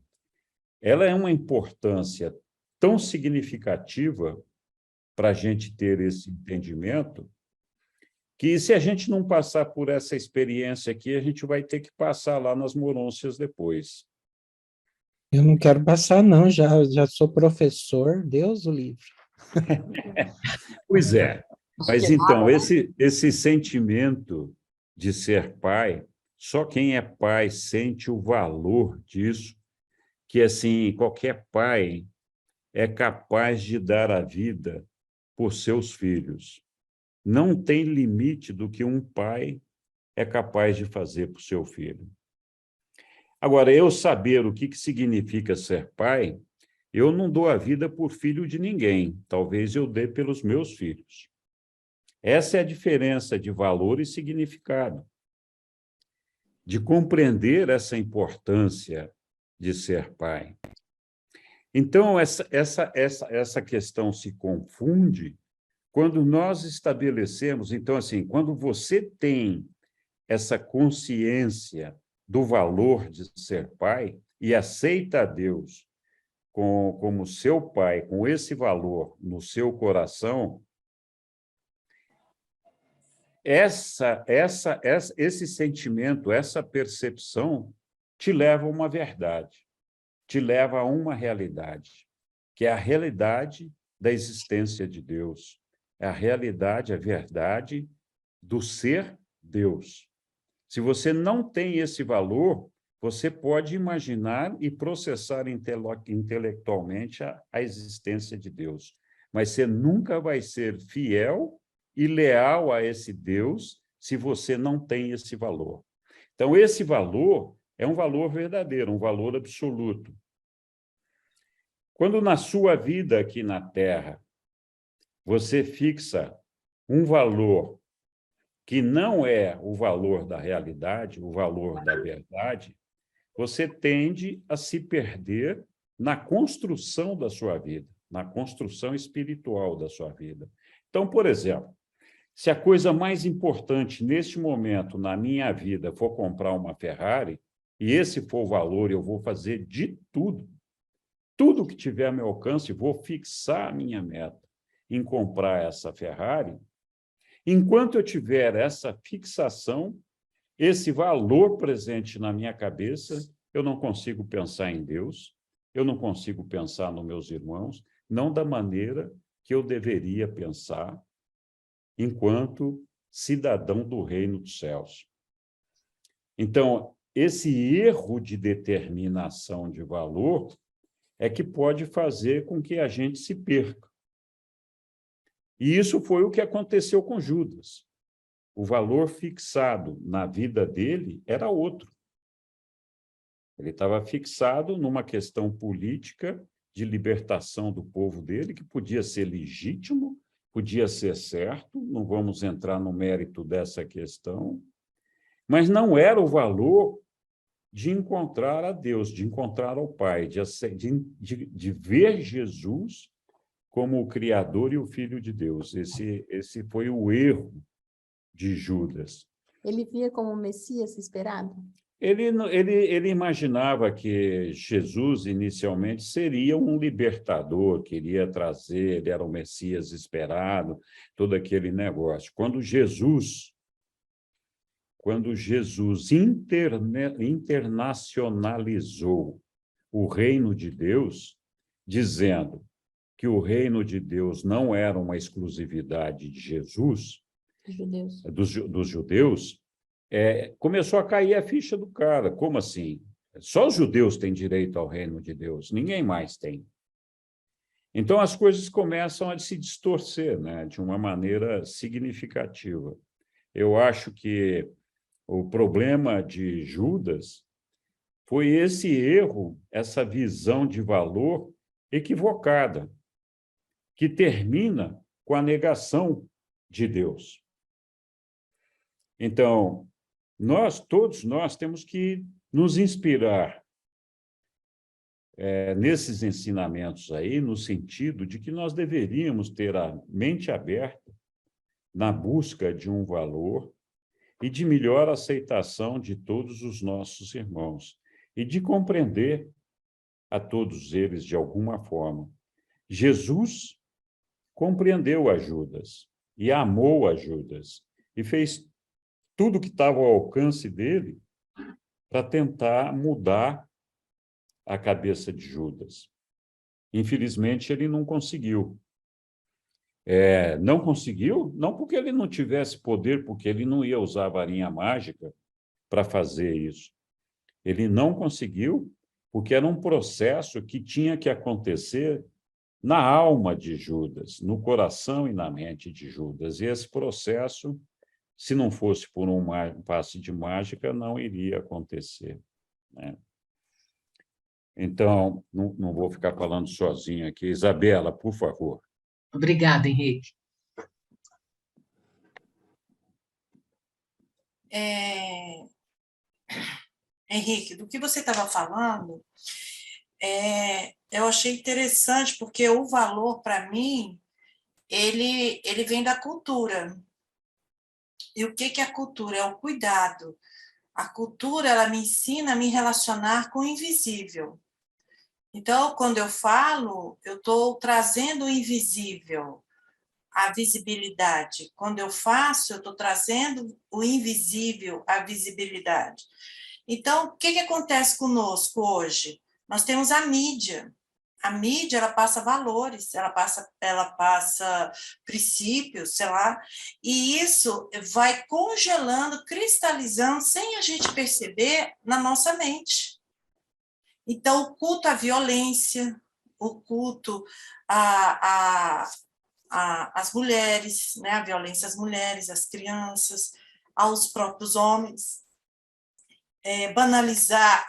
ela é uma importância tão significativa para a gente ter esse entendimento, que se a gente não passar por essa experiência aqui, a gente vai ter que passar lá nas morôncias depois. Eu não quero passar, não, já sou professor, Deus o livre. Pois é, mas então, esse sentimento de ser pai, só quem é pai sente o valor disso, que, assim, qualquer pai é capaz de dar a vida por seus filhos. Não tem limite do que um pai é capaz de fazer por seu filho. Agora, eu saber o que significa ser pai, eu não dou a vida por filho de ninguém, talvez eu dê pelos meus filhos. Essa é a diferença de valor e significado, de compreender essa importância de ser pai. Então, essa questão se confunde quando nós estabelecemos, então, assim, quando você tem essa consciência do valor de ser pai e aceita a Deus como seu pai, com esse valor no seu coração, esse sentimento, essa percepção te leva a uma verdade, te leva a uma realidade, que é a realidade da existência de Deus, é a realidade, a verdade do ser Deus. Se você não tem esse valor, você pode imaginar e processar intelectualmente a existência de Deus, mas você nunca vai ser fiel e leal a esse Deus se você não tem esse valor. Então, esse valor é um valor verdadeiro, um valor absoluto. Quando na sua vida aqui na Terra, você fixa um valor que não é o valor da realidade, o valor da verdade, você tende a se perder na construção da sua vida, na construção espiritual da sua vida. Então, por exemplo, se a coisa mais importante neste momento na minha vida for comprar uma Ferrari, e esse for o valor, eu vou fazer de tudo que tiver ao meu alcance, vou fixar a minha meta em comprar essa Ferrari. Enquanto eu tiver essa fixação, esse valor presente na minha cabeça, eu não consigo pensar em Deus, eu não consigo pensar nos meus irmãos, não da maneira que eu deveria pensar enquanto cidadão do reino dos céus. Então, esse erro de determinação de valor é que pode fazer com que a gente se perca. E isso foi o que aconteceu com Judas. O valor fixado na vida dele era outro. Ele estava fixado numa questão política de libertação do povo dele, que podia ser legítimo, podia ser certo, não vamos entrar no mérito dessa questão, mas não era o valor de encontrar a Deus, de encontrar ao Pai, de ver Jesus como o Criador e o Filho de Deus. Esse foi o erro de Judas. Ele via como o Messias esperado? Ele imaginava que Jesus, inicialmente, seria um libertador, queria trazer, ele era o Messias esperado, todo aquele negócio. Quando Jesus internacionalizou o reino de Deus, dizendo que o reino de Deus não era uma exclusividade de Jesus, dos judeus, começou a cair a ficha do cara. Como assim? Só os judeus têm direito ao reino de Deus, ninguém mais tem. Então, as coisas começam a se distorcer, né, de uma maneira significativa. Eu acho que o problema de Judas foi esse erro, essa visão de valor equivocada, que termina com a negação de Deus. Então, todos nós temos que nos inspirar nesses ensinamentos aí, no sentido de que nós deveríamos ter a mente aberta na busca de um valor e de melhor aceitação de todos os nossos irmãos, e de compreender a todos eles de alguma forma. Jesus compreendeu a Judas e amou a Judas, e fez tudo que estava ao alcance dele para tentar mudar a cabeça de Judas. Infelizmente, ele não conseguiu. Não conseguiu, não porque ele não tivesse poder, porque ele não ia usar a varinha mágica para fazer isso. Ele não conseguiu porque era um processo que tinha que acontecer na alma de Judas, no coração e na mente de Judas. E esse processo, se não fosse por um passe de mágica, não iria acontecer, né? Então, não vou ficar falando sozinho aqui. Isabela, por favor. Obrigada, Henrique. Henrique, do que você estava falando, eu achei interessante, porque o valor, para mim, ele vem da cultura. E o que é a cultura? É o cuidado. A cultura, ela me ensina a me relacionar com o invisível. Então, quando eu falo, eu estou trazendo o invisível, a visibilidade. Quando eu faço, eu estou trazendo o invisível, a visibilidade. Então, o que acontece conosco hoje? Nós temos a mídia. A mídia, ela passa valores, ela passa princípios, sei lá, e isso vai congelando, cristalizando, sem a gente perceber, na nossa mente. Então, o culto à violência, o culto às mulheres, né? A violência às mulheres, às crianças, aos próprios homens, banalizar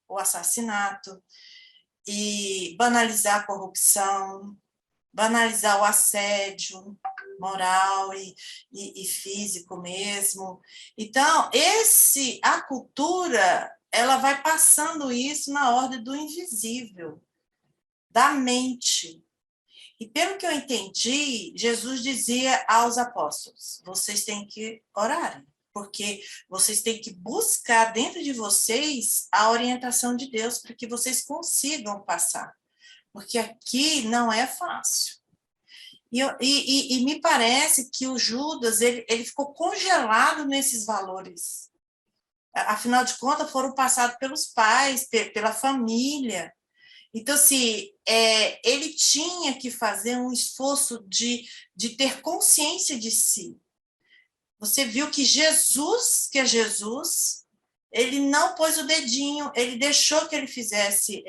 o assassinato, e banalizar a corrupção, banalizar o assédio moral e físico mesmo. Então, a cultura, ela vai passando isso na ordem do invisível, da mente. E pelo que eu entendi, Jesus dizia aos apóstolos: vocês têm que orar, porque vocês têm que buscar dentro de vocês a orientação de Deus para que vocês consigam passar, porque aqui não é fácil. E me parece que o Judas ele ficou congelado nesses valores. Afinal de contas, foram passados pelos pais, pela família. Então, assim, ele tinha que fazer um esforço de ter consciência de si. Você viu que Jesus, ele não pôs o dedinho, ele deixou que ele fizesse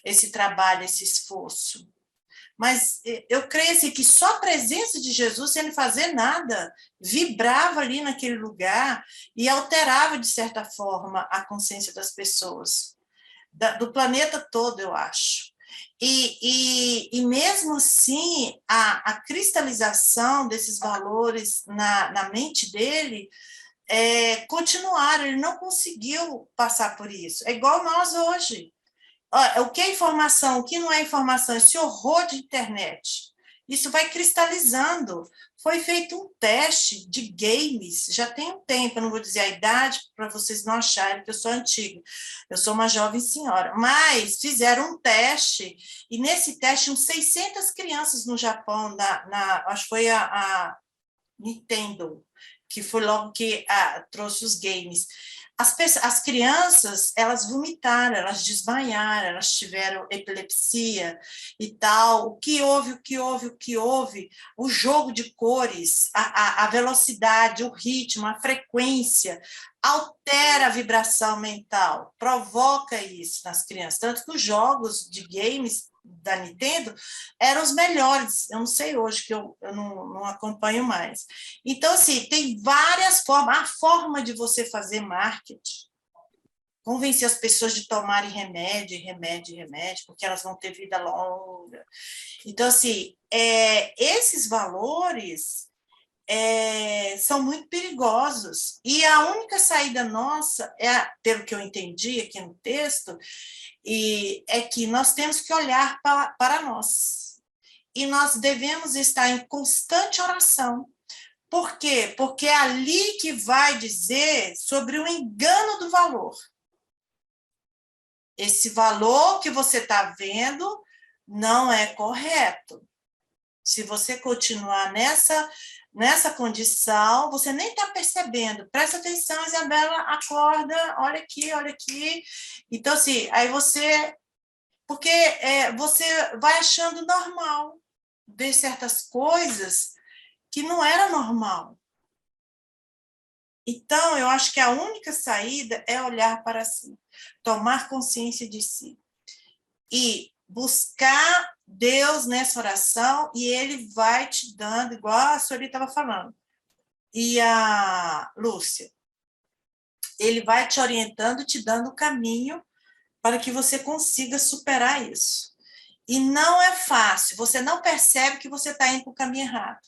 esse trabalho, esse esforço. mas eu creio assim, que só a presença de Jesus, sem ele fazer nada, vibrava ali naquele lugar e alterava, de certa forma, a consciência das pessoas, do planeta todo, eu acho. E mesmo assim, a cristalização desses valores na mente dele continuaram, ele não conseguiu passar por isso. É igual nós hoje. O que é informação, o que não é informação, esse horror de internet, isso vai cristalizando. Foi feito um teste de games, já tem um tempo, eu não vou dizer a idade, para vocês não acharem que eu sou antiga, eu sou uma jovem senhora, mas fizeram um teste, e nesse teste, uns 600 crianças no Japão, acho que foi a Nintendo, que foi logo que trouxe os games. As crianças, elas vomitaram, elas desmaiaram, elas tiveram epilepsia e tal. O que houve? O jogo de cores, a velocidade, o ritmo, a frequência, altera a vibração mental, provoca isso nas crianças. Tanto que os jogos de games da Nintendo eram os melhores. Eu não sei hoje, que eu não acompanho mais. Então, assim, tem várias formas. A forma de você fazer marketing, convencer as pessoas de tomarem remédio, porque elas vão ter vida longa. Então, assim, esses valores são muito perigosos. E a única saída nossa, pelo que eu entendi aqui no texto, é que nós temos que olhar para nós. E nós devemos estar em constante oração. Por quê? Porque é ali que vai dizer sobre o engano do valor. Esse valor que você está vendo não é correto. Se você continuar nessa condição, você nem está percebendo. Presta atenção, Isabela, acorda, olha aqui. Então, assim, aí você... Porque você vai achando normal ver certas coisas que não era normal. Então, eu acho que a única saída é olhar para si, tomar consciência de si e buscar Deus nessa oração, e ele vai te dando, igual a Sori estava falando, e a Lúcia, ele vai te orientando, te dando o caminho para que você consiga superar isso. E não é fácil, você não percebe que você está indo para o caminho errado.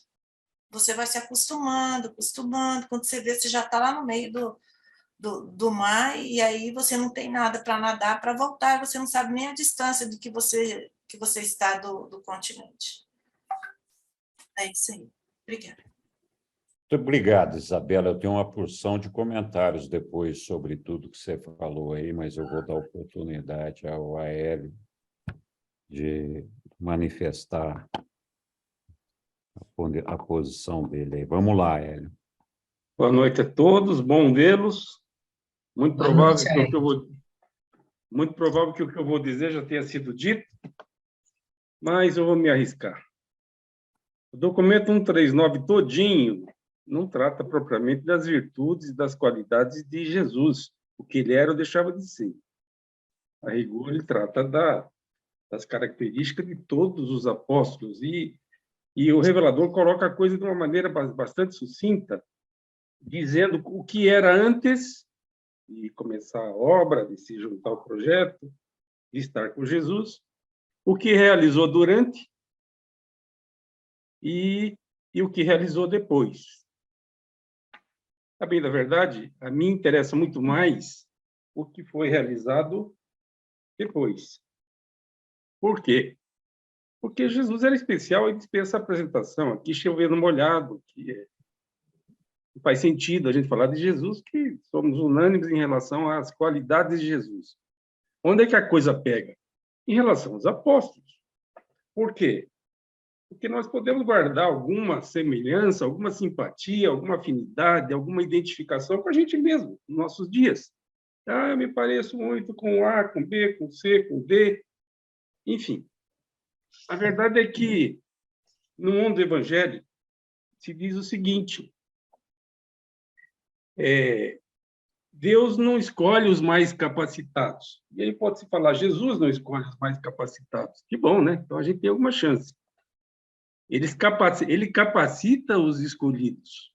Você vai se acostumando, quando você vê, você já está lá no meio do mar, e aí você não tem nada para nadar, para voltar, você não sabe nem a distância de que você está do continente. É isso aí. Obrigada. Muito obrigado, Isabela. Eu tenho uma porção de comentários depois sobre tudo que você falou aí, mas eu vou dar oportunidade ao Aélio de manifestar a posição dele aí. Vamos lá, Aélio. Boa noite a todos, bom vê-los. Muito provável que o que eu vou dizer já tenha sido dito, mas eu vou me arriscar. O documento 139 todinho não trata propriamente das virtudes e das qualidades de Jesus, o que ele era ou deixava de ser. A rigor, ele trata das características de todos os apóstolos, e o revelador coloca a coisa de uma maneira bastante sucinta, dizendo o que era antes de começar a obra, de se juntar ao projeto, de estar com Jesus, o que realizou durante e o que realizou depois. A bem da verdade, a mim interessa muito mais o que foi realizado depois. Por quê? Porque Jesus era especial e dispensa a apresentação. Aqui chovendo molhado, que faz sentido a gente falar de Jesus, que somos unânimes em relação às qualidades de Jesus. Onde é que a coisa pega? Em relação aos apóstolos. Por quê? Porque nós podemos guardar alguma semelhança, alguma simpatia, alguma afinidade, alguma identificação com a gente mesmo, nos nossos dias. Eu me pareço muito com A, com B, com C, com D, enfim. A verdade é que, no mundo evangélico, se diz o seguinte: Deus não escolhe os mais capacitados. E aí pode-se falar, Jesus não escolhe os mais capacitados. Que bom, né? Então a gente tem alguma chance. Ele capacita os escolhidos.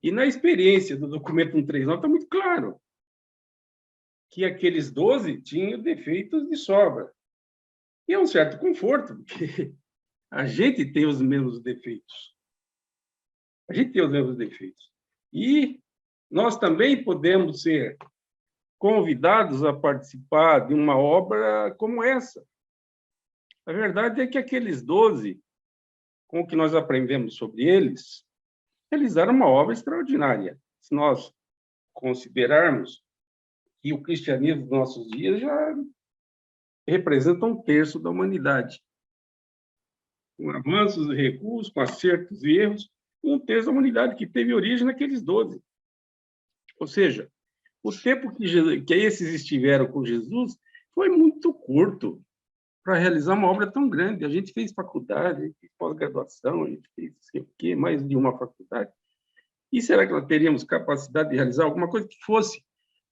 E na experiência do documento 139 está muito claro que aqueles 12 tinham defeitos de sobra. E é um certo conforto, porque a gente tem os mesmos defeitos. A gente tem os mesmos defeitos. E nós também podemos ser convidados a participar de uma obra como essa. A verdade é que aqueles 12, com o que nós aprendemos sobre eles, realizaram uma obra extraordinária. Se nós considerarmos que o cristianismo dos nossos dias já representa 1/3 da humanidade. Com avanços e recuos, com acertos e erros, 1/3 da humanidade que teve origem naqueles 12. Ou seja, o tempo que esses estiveram com Jesus foi muito curto para realizar uma obra tão grande. A gente fez faculdade, a gente fez pós-graduação, a gente fez sei o quê, mais de uma faculdade. E será que nós teríamos capacidade de realizar alguma coisa que fosse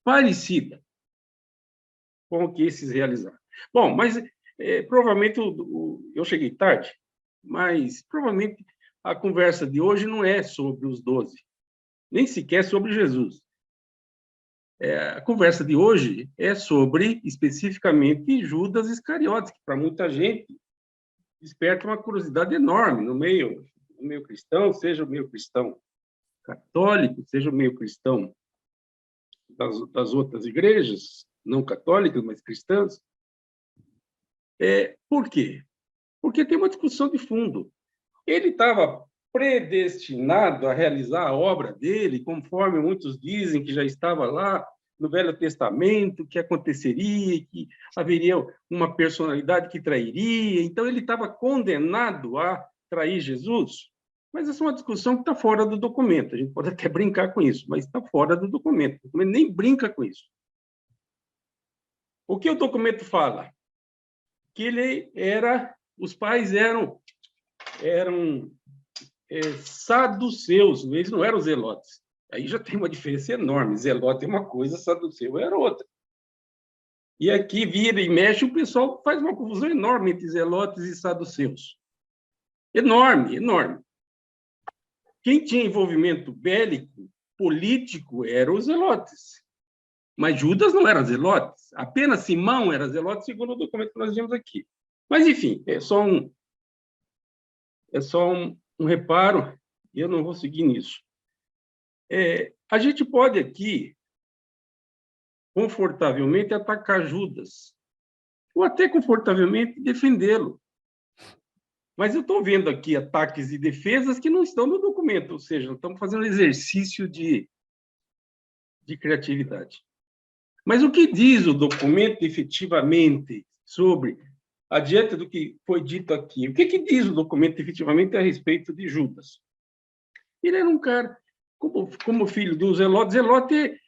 parecida com o que esses realizaram? Bom, mas provavelmente eu cheguei tarde, mas provavelmente a conversa de hoje não é sobre os 12, nem sequer sobre Jesus. A conversa de hoje é sobre, especificamente, Judas Iscariotes, que para muita gente desperta uma curiosidade enorme no meio cristão, seja o meio cristão católico, seja o meio cristão das outras igrejas, não católicas, mas cristãs. Por quê? Porque tem uma discussão de fundo. Ele estava predestinado a realizar a obra dele, conforme muitos dizem que já estava lá no Velho Testamento, que aconteceria, que haveria uma personalidade que trairia. Então, ele estava condenado a trair Jesus. Mas essa é uma discussão que está fora do documento. A gente pode até brincar com isso, mas está fora do documento. O documento nem brinca com isso. O que o documento fala? Que os pais eram saduceus, eles não eram zelotes. Aí já tem uma diferença enorme. Zelote é uma coisa, saduceu era outra. E aqui, vira e mexe, o pessoal faz uma confusão enorme entre zelotes e saduceus. Enorme, enorme. Quem tinha envolvimento bélico, político, eram os zelotes. Mas Judas não era zelote. Apenas Simão era zelote, segundo o documento que nós vimos aqui. Mas, enfim, é só um reparo, e eu não vou seguir nisso. A gente pode aqui, confortavelmente, atacar Judas, ou até confortavelmente defendê-lo. Mas eu estou vendo aqui ataques e defesas que não estão no documento, ou seja, estamos fazendo um exercício de criatividade. Mas o que diz o documento efetivamente sobre, adiante do que foi dito aqui, o que diz o documento efetivamente a respeito de Judas? Ele era um cara, como filho do Zelote. Zelote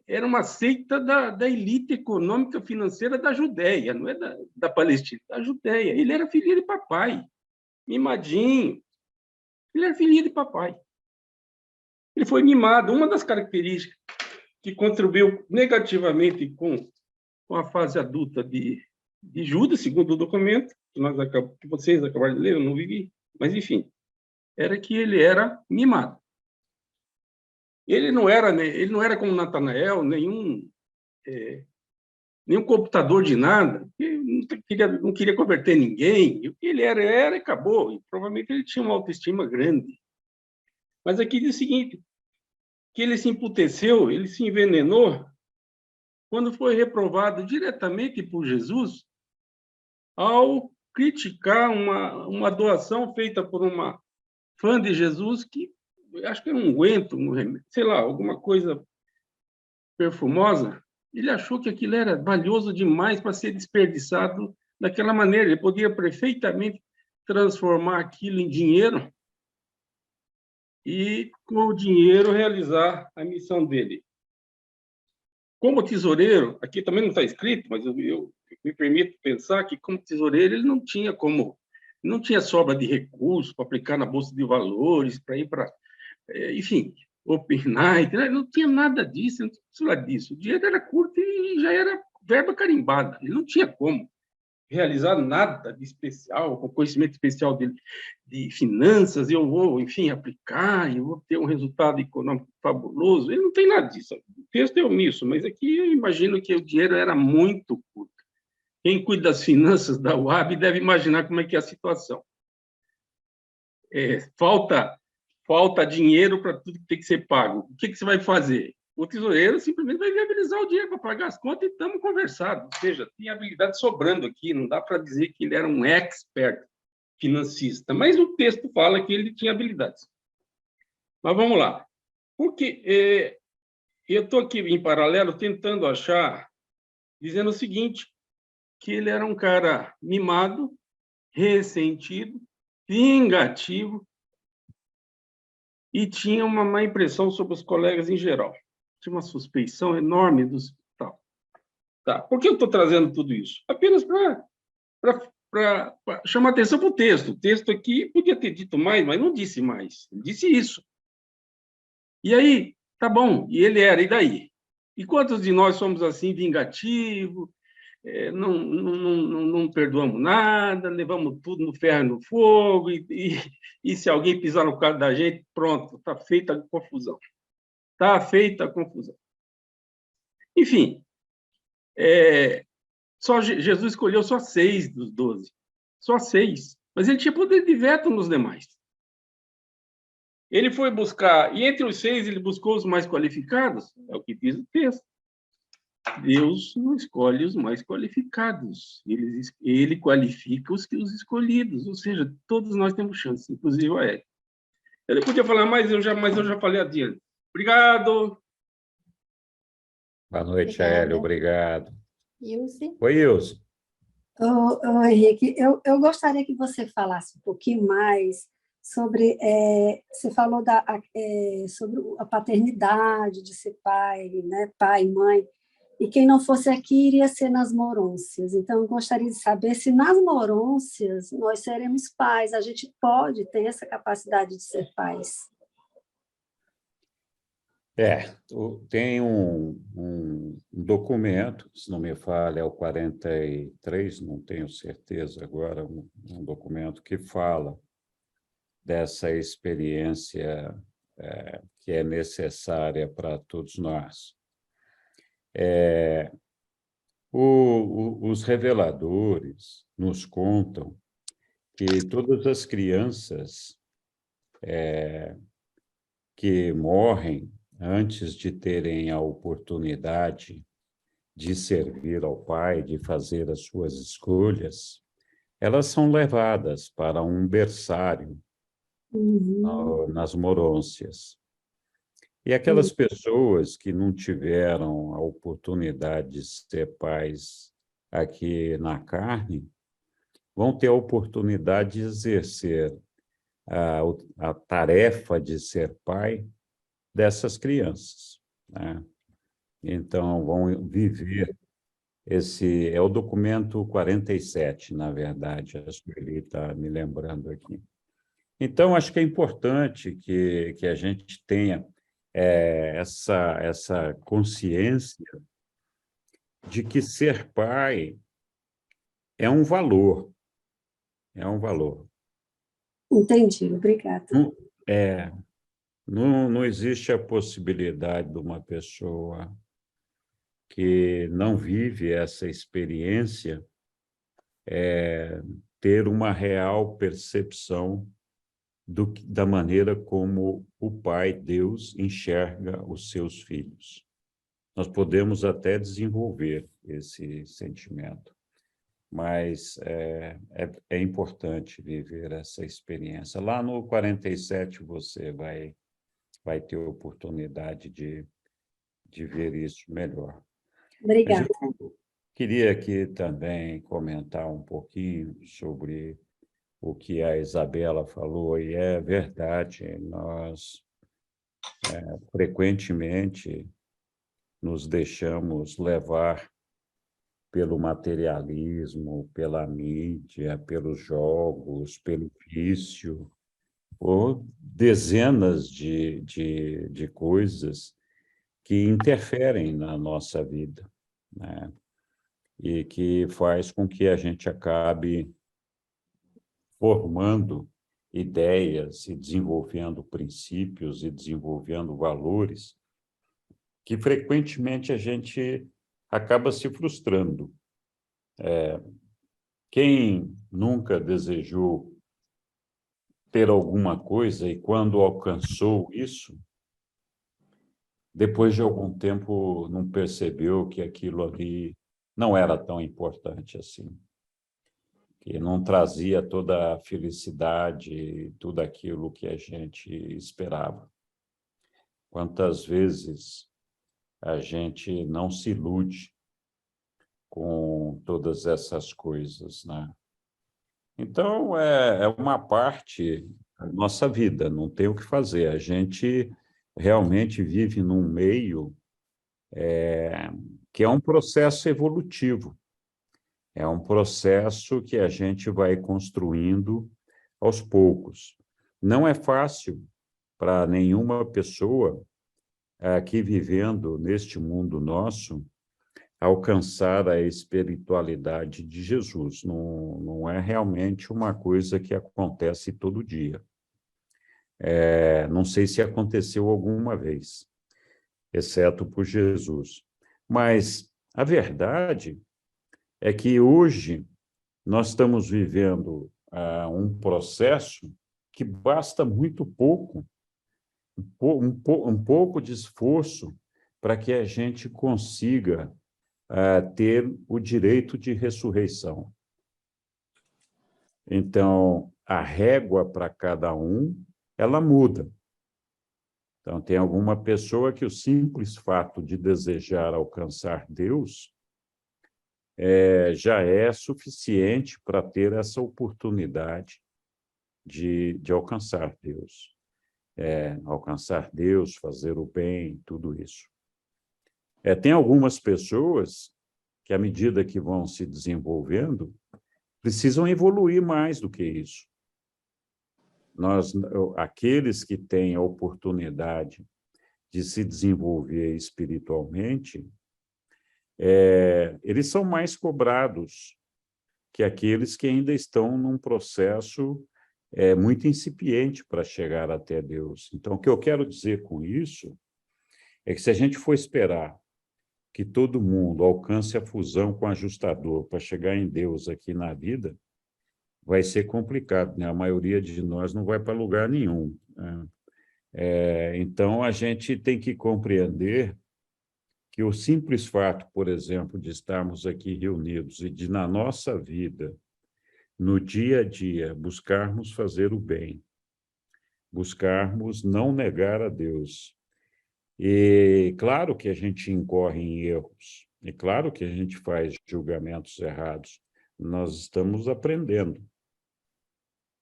era uma seita da elite econômica financeira da Judéia, não é da Palestina, da Judéia. Ele era filhinho de papai, mimadinho. Ele era filhinho de papai. Ele foi mimado. Uma das características que contribuiu negativamente com a fase adulta de Judas, segundo o documento, que vocês acabaram de ler, eu não vivi, mas, enfim, era que ele era mimado. Ele não era como Natanael, nenhum computador de nada, ele não queria converter ninguém. Ele era e acabou. E provavelmente ele tinha uma autoestima grande. Mas aqui diz o seguinte, que ele se emputeceu, ele se envenenou quando foi reprovado diretamente por Jesus ao criticar uma doação feita por uma fã de Jesus que acho que era um unguento, sei lá, alguma coisa perfumosa. Ele achou que aquilo era valioso demais para ser desperdiçado daquela maneira. Ele podia perfeitamente transformar aquilo em dinheiro e, com o dinheiro, realizar a missão dele. Como tesoureiro, aqui também não está escrito, mas eu me permito pensar que, como tesoureiro, ele não tinha sobra de recursos para aplicar na Bolsa de Valores, para ir para, enfim, Open Night, não tinha nada disso, não tinha nada disso. O dinheiro era curto e já era verba carimbada, ele não tinha como. realizar nada de especial, com conhecimento especial de finanças, eu vou, enfim, aplicar, e vou ter um resultado econômico fabuloso. Ele não tem nada disso. O texto é omisso, mas aqui eu imagino que o dinheiro era muito curto. Quem cuida das finanças da UAB deve imaginar como é que é a situação. Falta dinheiro para tudo que tem que ser pago. O que você vai fazer? O tesoureiro simplesmente vai viabilizar o dinheiro para pagar as contas e estamos conversando. Ou seja, tem habilidade sobrando aqui, não dá para dizer que ele era um expert financista, mas o texto fala que ele tinha habilidades. Mas vamos lá. Porque eu estou aqui em paralelo tentando achar, dizendo o seguinte, que ele era um cara mimado, ressentido, vingativo e tinha uma má impressão sobre os colegas em geral. Tinha uma suspeição enorme do hospital. Tá. Por que eu estou trazendo tudo isso? Apenas para chamar atenção para o texto. O texto aqui podia ter dito mais, mas não disse mais. Ele disse isso. E aí, tá bom, e ele era, e daí? E quantos de nós somos assim, vingativos, não perdoamos nada, levamos tudo no ferro e no fogo, e se alguém pisar no carro da gente, pronto, está feita a confusão. Está feita a confusão. Enfim, Jesus escolheu só 6 dos 12. Só 6. Mas ele tinha poder de veto nos demais. Ele foi buscar, e entre os 6 ele buscou os mais qualificados, é o que diz o texto. Deus não escolhe os mais qualificados. Ele qualifica os escolhidos, ou seja, todos nós temos chance, inclusive a Érica. Ele podia falar mais, mas eu já falei adiante. Obrigado. Boa noite, Hélio. Obrigado. Ilse? Oi, Ilse. Henrique, eu gostaria que você falasse um pouquinho mais sobre... você falou sobre a paternidade, de ser pai, né? Pai e mãe, e quem não fosse aqui iria ser nas morôncias. Então, eu gostaria de saber se nas morôncias nós seremos pais, a gente pode ter essa capacidade de ser pais. Tem um documento, se não me falha, é o 43, não tenho certeza agora, um documento que fala dessa experiência que é necessária para todos nós. Os reveladores nos contam que todas as crianças que morrem antes de terem a oportunidade de servir ao Pai, de fazer as suas escolhas, elas são levadas para um berçário nas morôncias. E aquelas pessoas que não tiveram a oportunidade de ser pais aqui na carne, vão ter a oportunidade de exercer a tarefa de ser pai dessas crianças, né? Então, vão viver é o documento 47, na verdade, acho que ele está me lembrando aqui. Então, acho que é importante que a gente tenha essa consciência de que ser pai é um valor. É um valor. Entendi, obrigada. Não existe a possibilidade de uma pessoa que não vive essa experiência ter uma real percepção da maneira como o Pai, Deus, enxerga os seus filhos. Nós podemos até desenvolver esse sentimento, mas é importante viver essa experiência. Lá no 47 você vai ter oportunidade de ver isso melhor. Obrigada. Mas eu queria aqui também comentar um pouquinho sobre o que a Isabela falou, e é verdade, nós frequentemente nos deixamos levar pelo materialismo, pela mídia, pelos jogos, pelo vício, ou dezenas de coisas que interferem na nossa vida, né? e que faz com que a gente acabe formando ideias e desenvolvendo princípios e desenvolvendo valores que frequentemente a gente acaba se frustrando. Quem nunca desejou ter alguma coisa e quando alcançou isso, depois de algum tempo não percebeu que aquilo ali não era tão importante assim, que não trazia toda a felicidade, tudo aquilo que a gente esperava. Quantas vezes a gente não se ilude com todas essas coisas, né? Então, é uma parte da nossa vida, não tem o que fazer. A gente realmente vive num meio que é um processo evolutivo. É um processo que a gente vai construindo aos poucos. Não é fácil para nenhuma pessoa aqui vivendo neste mundo nosso alcançar a espiritualidade de Jesus. Não é realmente uma coisa que acontece todo dia. Não sei se aconteceu alguma vez, exceto por Jesus. Mas a verdade é que hoje nós estamos vivendo um processo que basta muito pouco, um pouco de esforço para que a gente consiga ter o direito de ressurreição. Então, a régua para cada um, ela muda. Então, tem alguma pessoa que o simples fato de desejar alcançar Deus já é suficiente para ter essa oportunidade de alcançar Deus. Alcançar Deus, fazer o bem, tudo isso. Tem algumas pessoas que, à medida que vão se desenvolvendo, precisam evoluir mais do que isso. Aqueles que têm a oportunidade de se desenvolver espiritualmente, eles são mais cobrados que aqueles que ainda estão num processo muito incipiente para chegar até Deus. Então, o que eu quero dizer com isso é que se a gente for esperar que todo mundo alcance a fusão com o ajustador para chegar em Deus aqui na vida, vai ser complicado, né? A maioria de nós não vai para lugar nenhum, né? Então, a gente tem que compreender que o simples fato, por exemplo, de estarmos aqui reunidos e de, na nossa vida, no dia a dia, buscarmos fazer o bem, buscarmos não negar a Deus. E claro que a gente incorre em erros, é claro que a gente faz julgamentos errados, nós estamos aprendendo.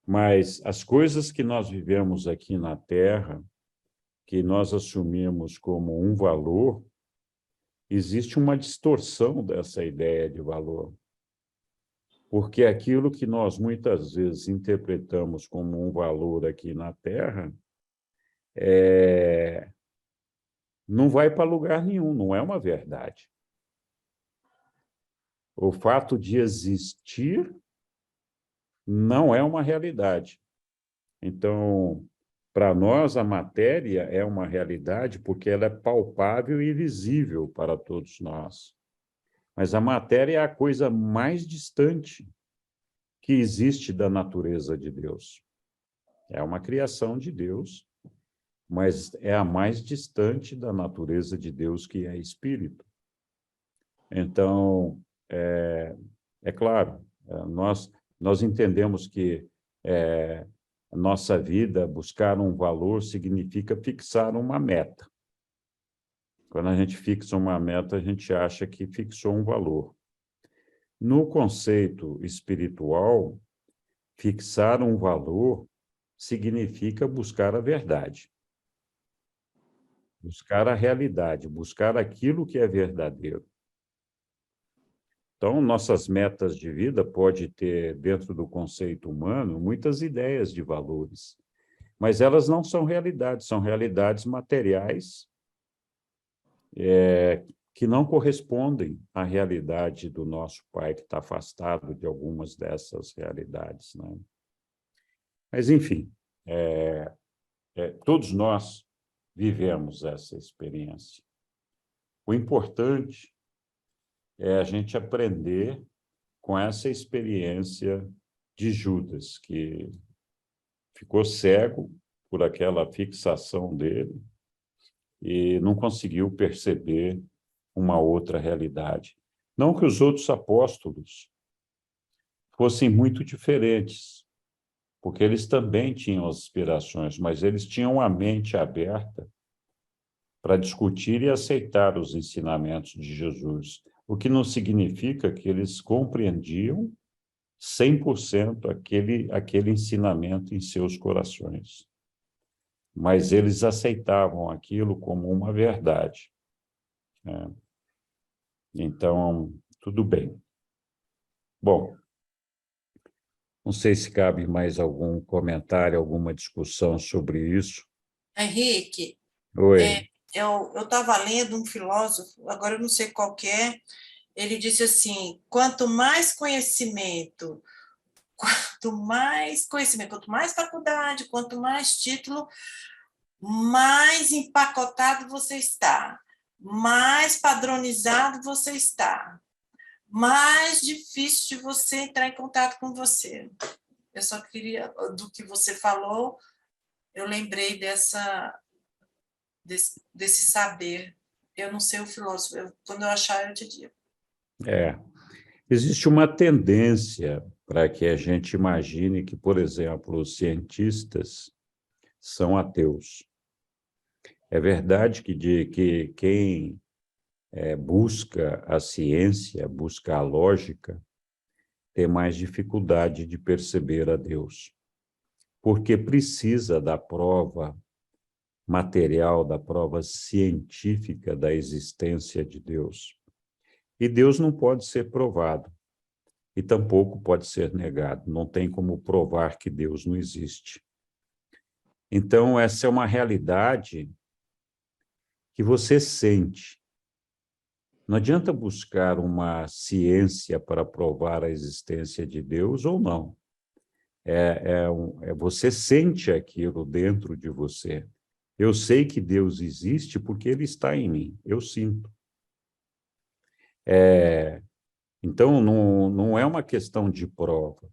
Mas as coisas que nós vivemos aqui na Terra, que nós assumimos como um valor, existe uma distorção dessa ideia de valor. Porque aquilo que nós muitas vezes interpretamos como um valor aqui na Terra não vai para lugar nenhum, não é uma verdade. O fato de existir não é uma realidade. Então, para nós, a matéria é uma realidade porque ela é palpável e visível para todos nós. Mas a matéria é a coisa mais distante que existe da natureza de Deus. É uma criação de Deus, mas é a mais distante da natureza de Deus, que é espírito. Então, é claro, nós entendemos que a nossa vida, buscar um valor, significa fixar uma meta. Quando a gente fixa uma meta, a gente acha que fixou um valor. No conceito espiritual, fixar um valor significa buscar a verdade, buscar a realidade, buscar aquilo que é verdadeiro. Então, nossas metas de vida podem ter, dentro do conceito humano, muitas ideias de valores, mas elas não são realidades materiais que não correspondem à realidade do nosso pai, que está afastado de algumas dessas realidades, né? Mas, enfim, todos nós vivemos essa experiência. O importante é a gente aprender com essa experiência de Judas, que ficou cego por aquela fixação dele e não conseguiu perceber uma outra realidade. Não que os outros apóstolos fossem muito diferentes, porque eles também tinham as aspirações, mas eles tinham a mente aberta para discutir e aceitar os ensinamentos de Jesus, o que não significa que eles compreendiam 100% aquele ensinamento em seus corações. Mas eles aceitavam aquilo como uma verdade, né? Então, tudo bem. Bom, não sei se cabe mais algum comentário, alguma discussão sobre isso. Henrique, Oi. eu estava lendo um filósofo, agora eu não sei qual que é, ele disse assim, quanto mais conhecimento, quanto mais faculdade, quanto mais título, mais empacotado você está, mais padronizado você está, mais difícil de você entrar em contato com você. Eu só queria, do que você falou, eu lembrei desse saber. Eu não sei o filósofo, quando eu achar, eu te digo. Existe uma tendência para que a gente imagine que, por exemplo, os cientistas são ateus. É verdade que quem busca a ciência, busca a lógica, tem mais dificuldade de perceber a Deus, porque precisa da prova material, da prova científica da existência de Deus. E Deus não pode ser provado, e tampouco pode ser negado. Não tem como provar que Deus não existe. Então, essa é uma realidade que você sente. Não adianta buscar uma ciência para provar a existência de Deus ou não. Você sente aquilo dentro de você. Eu sei que Deus existe porque Ele está em mim. Eu sinto. Então, não é uma questão de prova.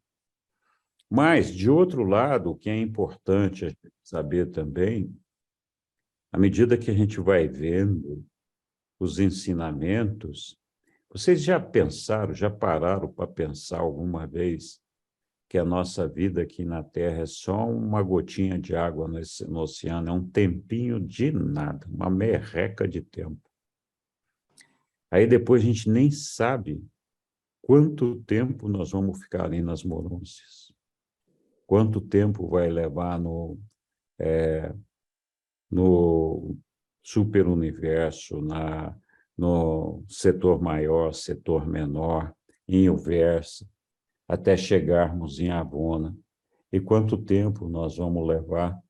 Mas, de outro lado, o que é importante a gente saber também, à medida que a gente vai vendo os ensinamentos, vocês já pensaram, já pararam para pensar alguma vez que a nossa vida aqui na Terra é só uma gotinha de água no oceano, é um tempinho de nada, uma merreca de tempo. Aí depois a gente nem sabe quanto tempo nós vamos ficar ali nas Morôncias, quanto tempo vai levar no superuniverso, no setor maior, setor menor, em Uversa, até chegarmos em Avona. E quanto tempo nós vamos levar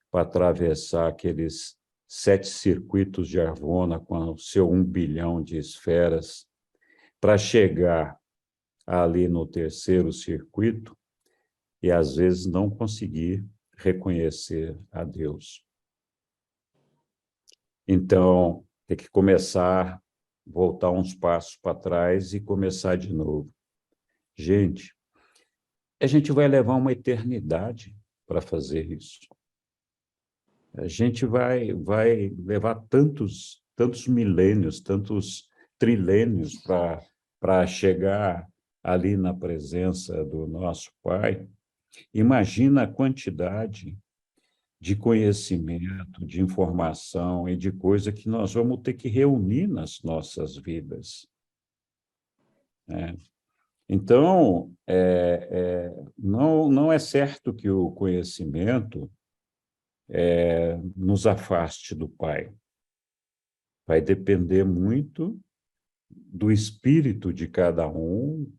para atravessar aqueles 7 circuitos de Avona com o seu 1 bilhão de esferas, para chegar ali no 3º circuito e, às vezes, não conseguir reconhecer a Deus. Então, tem que começar, voltar uns passos para trás e começar de novo. Gente, a gente vai levar uma eternidade para fazer isso. A gente vai levar tantos milênios, tantos trilênios para chegar ali na presença do nosso Pai. Imagina a quantidade de conhecimento, de informação e de coisa que nós vamos ter que reunir nas nossas vidas. Então, não é certo que o conhecimento nos afaste do Pai. Vai depender muito do espírito de cada um,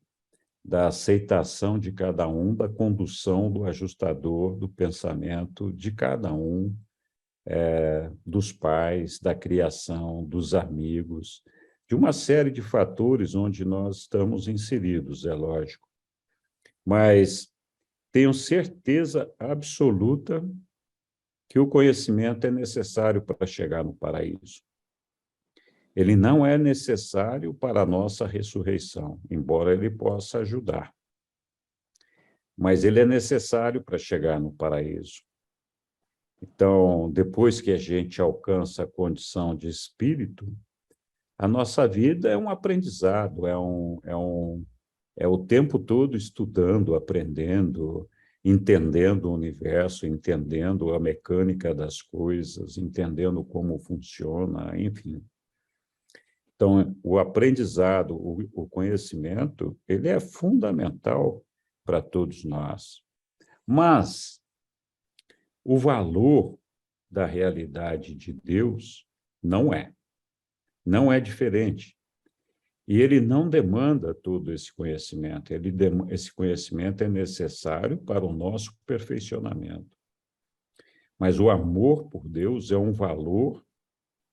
da aceitação de cada um, da condução do ajustador do pensamento de cada um, dos pais, da criação, dos amigos, de uma série de fatores onde nós estamos inseridos, é lógico. Mas tenho certeza absoluta que o conhecimento é necessário para chegar no paraíso. Ele não é necessário para a nossa ressurreição, embora ele possa ajudar. Mas ele é necessário para chegar no paraíso. Então, depois que a gente alcança a condição de espírito, a nossa vida é um aprendizado, é o tempo todo estudando, aprendendo, entendendo o universo, entendendo a mecânica das coisas, entendendo como funciona, enfim. Então, o aprendizado, o conhecimento, ele é fundamental para todos nós. Mas o valor da realidade de Deus não é diferente. E ele não demanda todo esse conhecimento, esse conhecimento é necessário para o nosso perfeccionamento. Mas o amor por Deus é um valor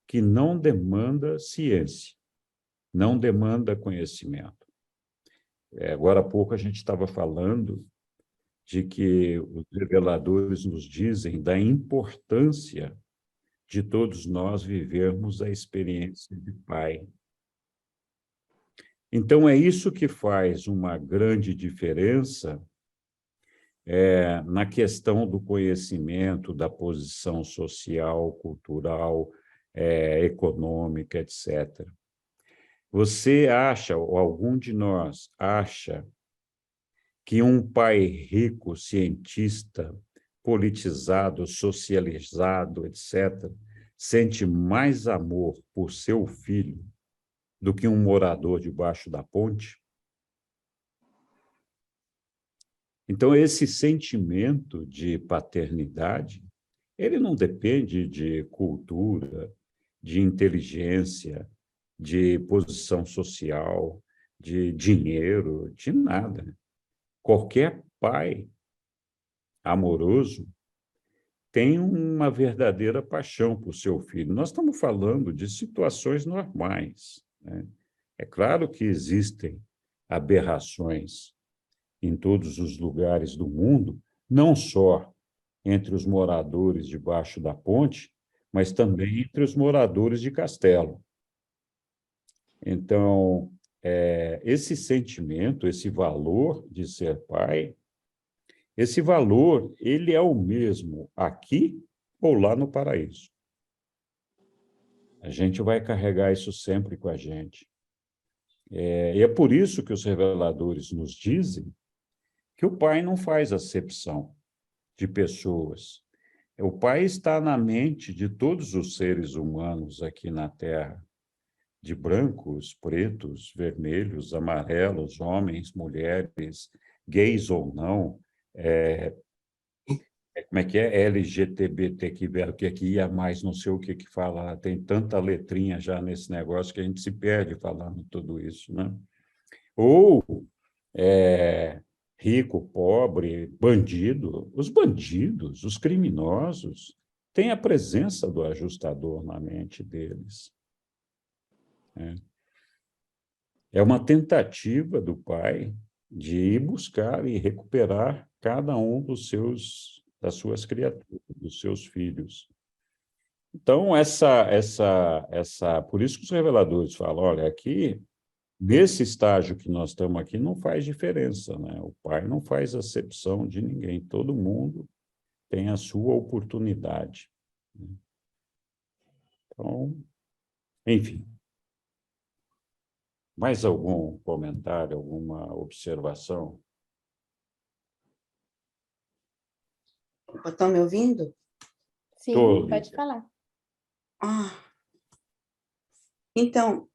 que não demanda ciência, não demanda conhecimento. Agora há pouco a gente estava falando de que os reveladores nos dizem da importância de todos nós vivermos a experiência de Pai. Então, é isso que faz uma grande diferença na questão do conhecimento, da posição social, cultural, econômica, etc. Você acha, ou algum de nós acha, que um pai rico, cientista, politizado, socializado, etc., sente mais amor por seu filho do que um morador debaixo da ponte? Então, esse sentimento de paternidade, ele não depende de cultura, de inteligência, de posição social, de dinheiro, de nada. Qualquer pai amoroso tem uma verdadeira paixão por seu filho. Nós estamos falando de situações normais, né? É claro que existem aberrações em todos os lugares do mundo, não só entre os moradores debaixo da ponte, mas também entre os moradores de castelo. Então, esse sentimento, esse valor de ser pai, esse valor, ele é o mesmo aqui ou lá no paraíso. A gente vai carregar isso sempre com a gente. E é por isso que os reveladores nos dizem que o Pai não faz acepção de pessoas. O Pai está na mente de todos os seres humanos aqui na Terra, de brancos, pretos, vermelhos, amarelos, homens, mulheres, gays ou não, como é que é? LGBTQ, que aqui ia mais, não sei o que fala, tem tanta letrinha já nesse negócio que a gente se perde falando tudo isso, né? Ou rico, pobre, bandido. Os bandidos, os criminosos, têm a presença do ajustador na mente deles. É uma tentativa do Pai de ir buscar e recuperar cada um das suas criaturas, dos seus filhos. Então, por isso que os reveladores falam, olha, aqui, nesse estágio que nós estamos aqui, não faz diferença, né? O Pai não faz acepção de ninguém, todo mundo tem a sua oportunidade. Então, enfim. Mais algum comentário, alguma observação? Estão me ouvindo? Sim, Tô, pode falar. Então,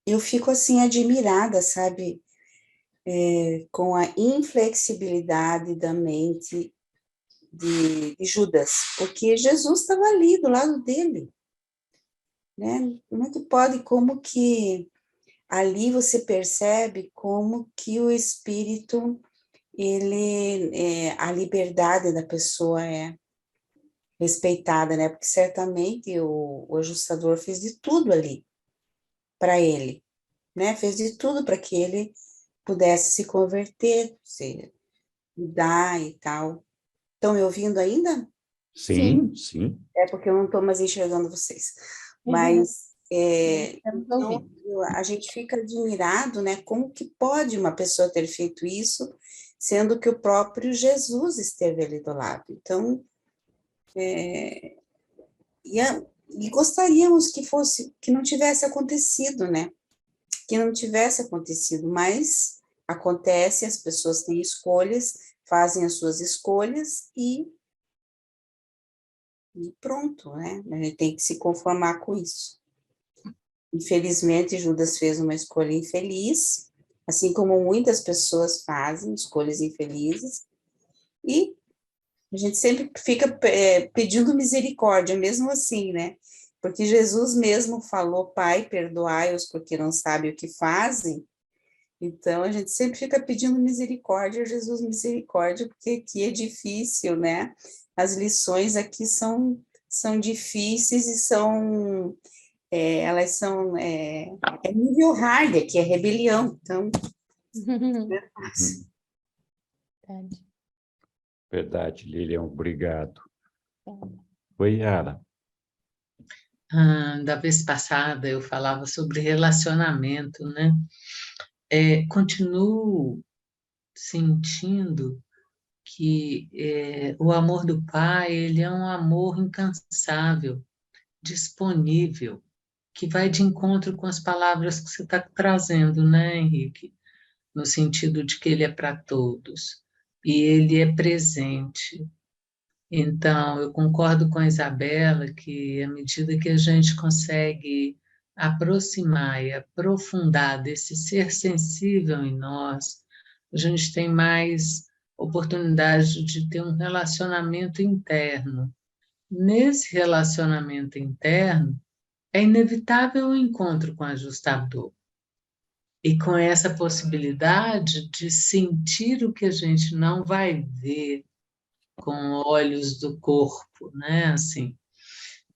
eu fico assim admirada, sabe, com a inflexibilidade da mente de Judas, porque Jesus estava ali do lado dele, né? Como é que pode, como que ali você percebe como que o espírito, a liberdade da pessoa é respeitada, né? Porque certamente o ajustador fez de tudo ali, para ele, né? Fez de tudo para que ele pudesse se converter, se mudar e tal. Estão me ouvindo ainda? Sim, sim. É porque eu não estou mais enxergando vocês. Uhum. Mas Estamos então, ouvindo. a gente fica admirado, né? Como que pode uma pessoa ter feito isso, sendo que o próprio Jesus esteve ali do lado. Então, e gostaríamos que não tivesse acontecido, né? Que não tivesse acontecido, mas acontece, as pessoas têm escolhas, fazem as suas escolhas e pronto, né? A gente tem que se conformar com isso. Infelizmente, Judas fez uma escolha infeliz, assim como muitas pessoas fazem escolhas infelizes, e a gente sempre fica pedindo misericórdia, mesmo assim, né? Porque Jesus mesmo falou, Pai, perdoai-os porque não sabem o que fazem. Então, a gente sempre fica pedindo misericórdia, Jesus, misericórdia, porque aqui é difícil, né? As lições aqui são difíceis e elas são nível hard, aqui é rebelião, então não é fácil. Verdade. Verdade, Lilian, obrigado. Oi, Yara. Da vez passada eu falava sobre relacionamento, né? Continuo sentindo que o amor do Pai, ele é um amor incansável, disponível, que vai de encontro com as palavras que você está trazendo, né, Henrique? No sentido de que ele é para todos, e ele é presente. Então, eu concordo com a Isabela que, à medida que a gente consegue aproximar e aprofundar desse ser sensível em nós, a gente tem mais oportunidade de ter um relacionamento interno. Nesse relacionamento interno, é inevitável o encontro com o ajustador. E com essa possibilidade de sentir o que a gente não vai ver com olhos do corpo, né? Assim,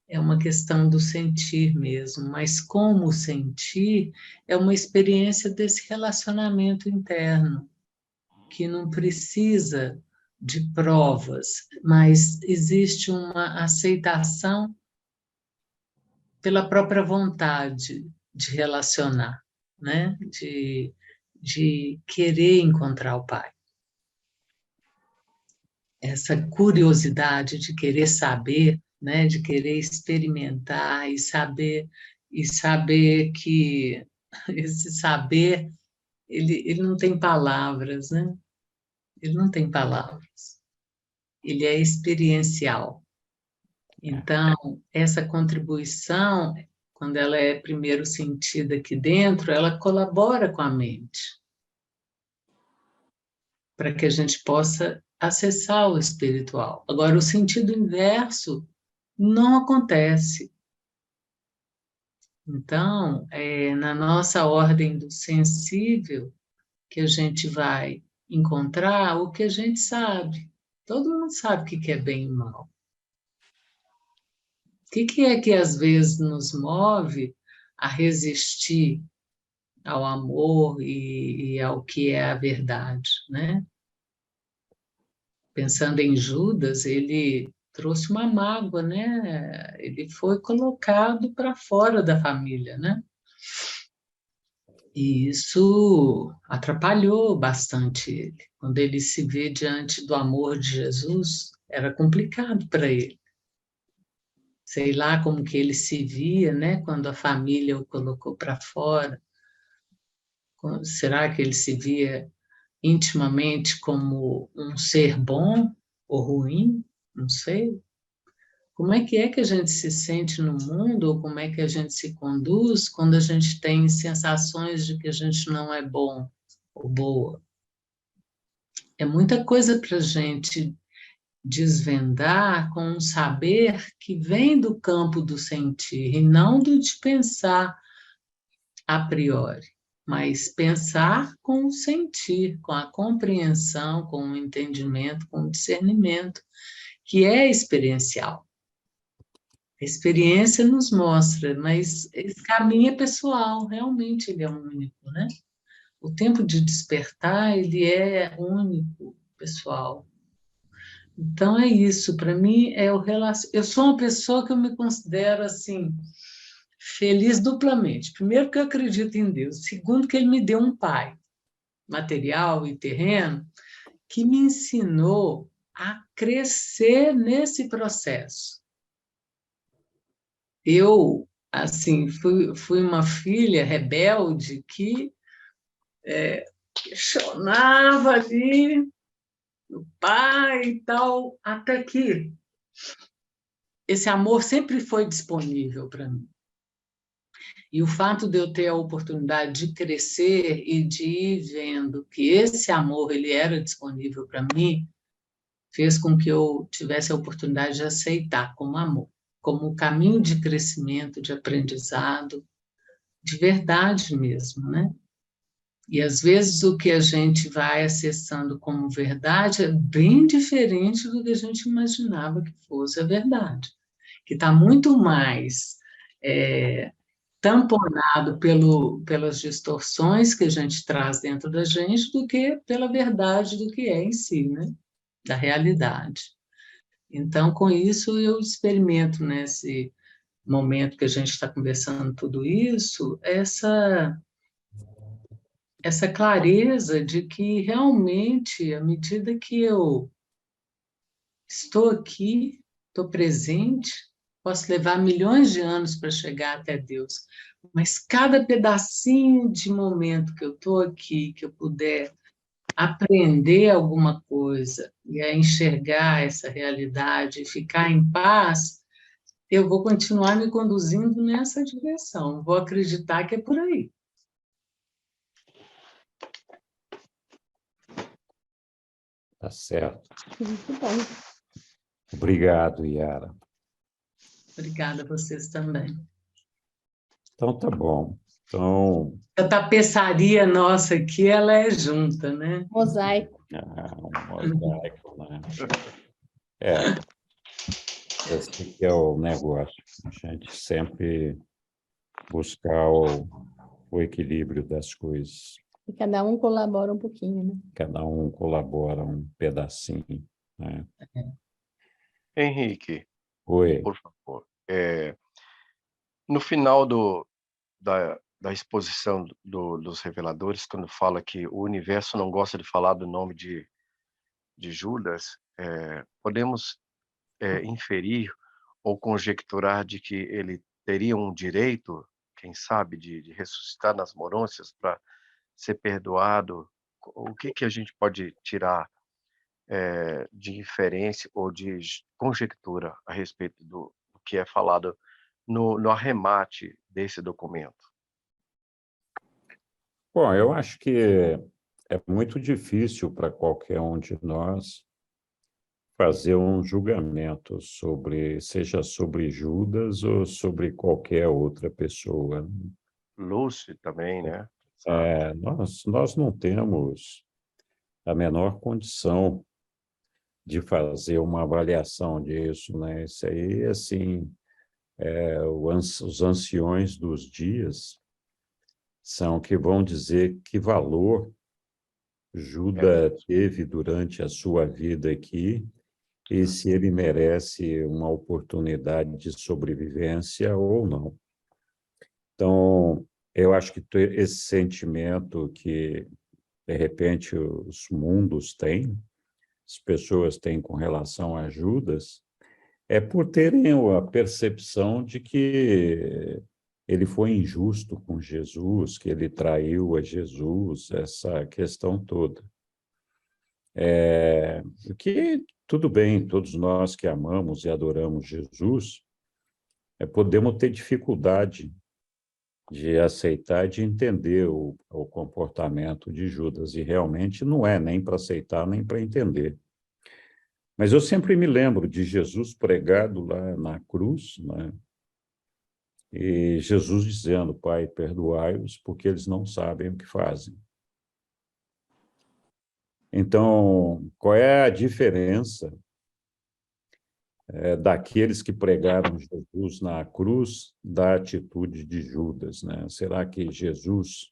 é uma questão do sentir mesmo, mas como sentir é uma experiência desse relacionamento interno, que não precisa de provas, mas existe uma aceitação pela própria vontade de relacionar, né? De querer encontrar o Pai. Essa curiosidade de querer saber, né? De querer experimentar e saber que esse saber ele não tem palavras, né? Ele não tem palavras. Ele é experiencial. Então, essa contribuição, quando ela é primeiro sentida aqui dentro, ela colabora com a mente, para que a gente possa acessar o espiritual. Agora, o sentido inverso não acontece. Então, na nossa ordem do sensível, que a gente vai encontrar o que a gente sabe. Todo mundo sabe o que é bem e mal. O que é que às vezes nos move a resistir ao amor e ao que é a verdade, né? Pensando em Judas, ele trouxe uma mágoa, né? Ele foi colocado para fora da família, né? E isso atrapalhou bastante ele. Quando ele se vê diante do amor de Jesus, era complicado para ele. Sei lá como que ele se via, né? Quando a família o colocou para fora. Será que ele se via intimamente como um ser bom ou ruim? Não sei. Como é que a gente se sente no mundo, ou como é que a gente se conduz quando a gente tem sensações de que a gente não é bom ou boa? É muita coisa para a gente desvendar com um saber que vem do campo do sentir, e não do de pensar a priori, mas pensar com o sentir, com a compreensão, com o entendimento, com o discernimento, que é experiencial. A experiência nos mostra, mas esse caminho é pessoal, realmente ele é único, né? O tempo de despertar, ele é único, pessoal. Então é isso, para mim é o relacionamento. Eu sou uma pessoa que eu me considero assim feliz duplamente. Primeiro que eu acredito em Deus, segundo que ele me deu um pai material e terreno que me ensinou a crescer nesse processo. Eu, assim, fui uma filha rebelde que questionava ali o pai e tal, até que esse amor sempre foi disponível para mim. E o fato de eu ter a oportunidade de crescer e de ir vendo que esse amor ele era disponível para mim, fez com que eu tivesse a oportunidade de aceitar como amor, como caminho de crescimento, de aprendizado, de verdade mesmo, né? E às vezes o que a gente vai acessando como verdade é bem diferente do que a gente imaginava que fosse a verdade, que está muito mais tamponado pelas distorções que a gente traz dentro da gente do que pela verdade do que é em si, né? Da realidade. Então, com isso, eu experimento nesse momento que a gente está conversando tudo isso, essa clareza de que realmente, à medida que eu estou aqui, estou presente, posso levar milhões de anos para chegar até Deus, mas cada pedacinho de momento que eu estou aqui, que eu puder aprender alguma coisa e a enxergar essa realidade e ficar em paz, eu vou continuar me conduzindo nessa direção, vou acreditar que é por aí. Tá certo. Muito bom. Obrigado, Yara. Obrigada a vocês também. Então, tá bom. Então, A tapeçaria nossa aqui, ela é junta, né? Mosaico. um mosaico, né? Esse que é o negócio. A gente sempre buscar o equilíbrio das coisas. E cada um colabora um pouquinho, né? Cada um colabora um pedacinho, né? Henrique, Oi. por favor. No final da exposição dos reveladores, quando fala que o universo não gosta de falar do nome de Judas, podemos inferir ou conjecturar de que ele teria um direito, quem sabe, de ressuscitar nas morôncias para ser perdoado? O que a gente pode tirar de inferência ou de conjectura a respeito do que é falado no arremate desse documento? Bom, eu acho que é muito difícil para qualquer um de nós fazer um julgamento seja sobre Judas ou sobre qualquer outra pessoa. Lúcio também, né? Nós não temos a menor condição de fazer uma avaliação disso, né? Isso aí, assim, os anciões dos dias são que vão dizer que valor Judas teve durante a sua vida aqui e se ele merece uma oportunidade de sobrevivência ou não. Então, eu acho que esse sentimento que, de repente, os mundos têm, as pessoas têm com relação a Judas, é por terem a percepção de que ele foi injusto com Jesus, que ele traiu a Jesus, essa questão toda. Que tudo bem, todos nós que amamos e adoramos Jesus, podemos ter dificuldade de aceitar, de entender o comportamento de Judas, e realmente não é nem para aceitar, nem para entender. Mas eu sempre me lembro de Jesus pregado lá na cruz, né? E Jesus dizendo, Pai, perdoai-os, porque eles não sabem o que fazem. Então, qual é a diferença daqueles que pregaram Jesus na cruz, da atitude de Judas, né? Será que Jesus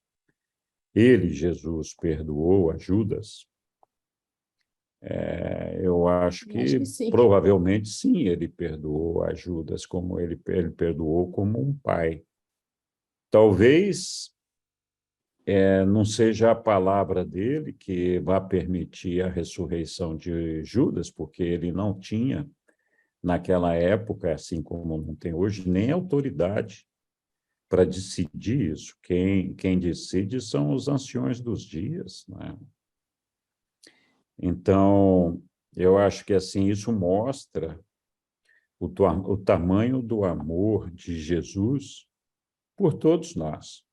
perdoou a Judas? Eu acho que sim. provavelmente sim, ele perdoou a Judas, como ele perdoou como um pai. Talvez não seja a palavra dele que vá permitir a ressurreição de Judas, porque ele não tinha, naquela época, assim como não tem hoje, nem autoridade para decidir isso. Quem decide são os anciões dos dias, né? Então, eu acho que assim isso mostra o tamanho do amor de Jesus por todos nós.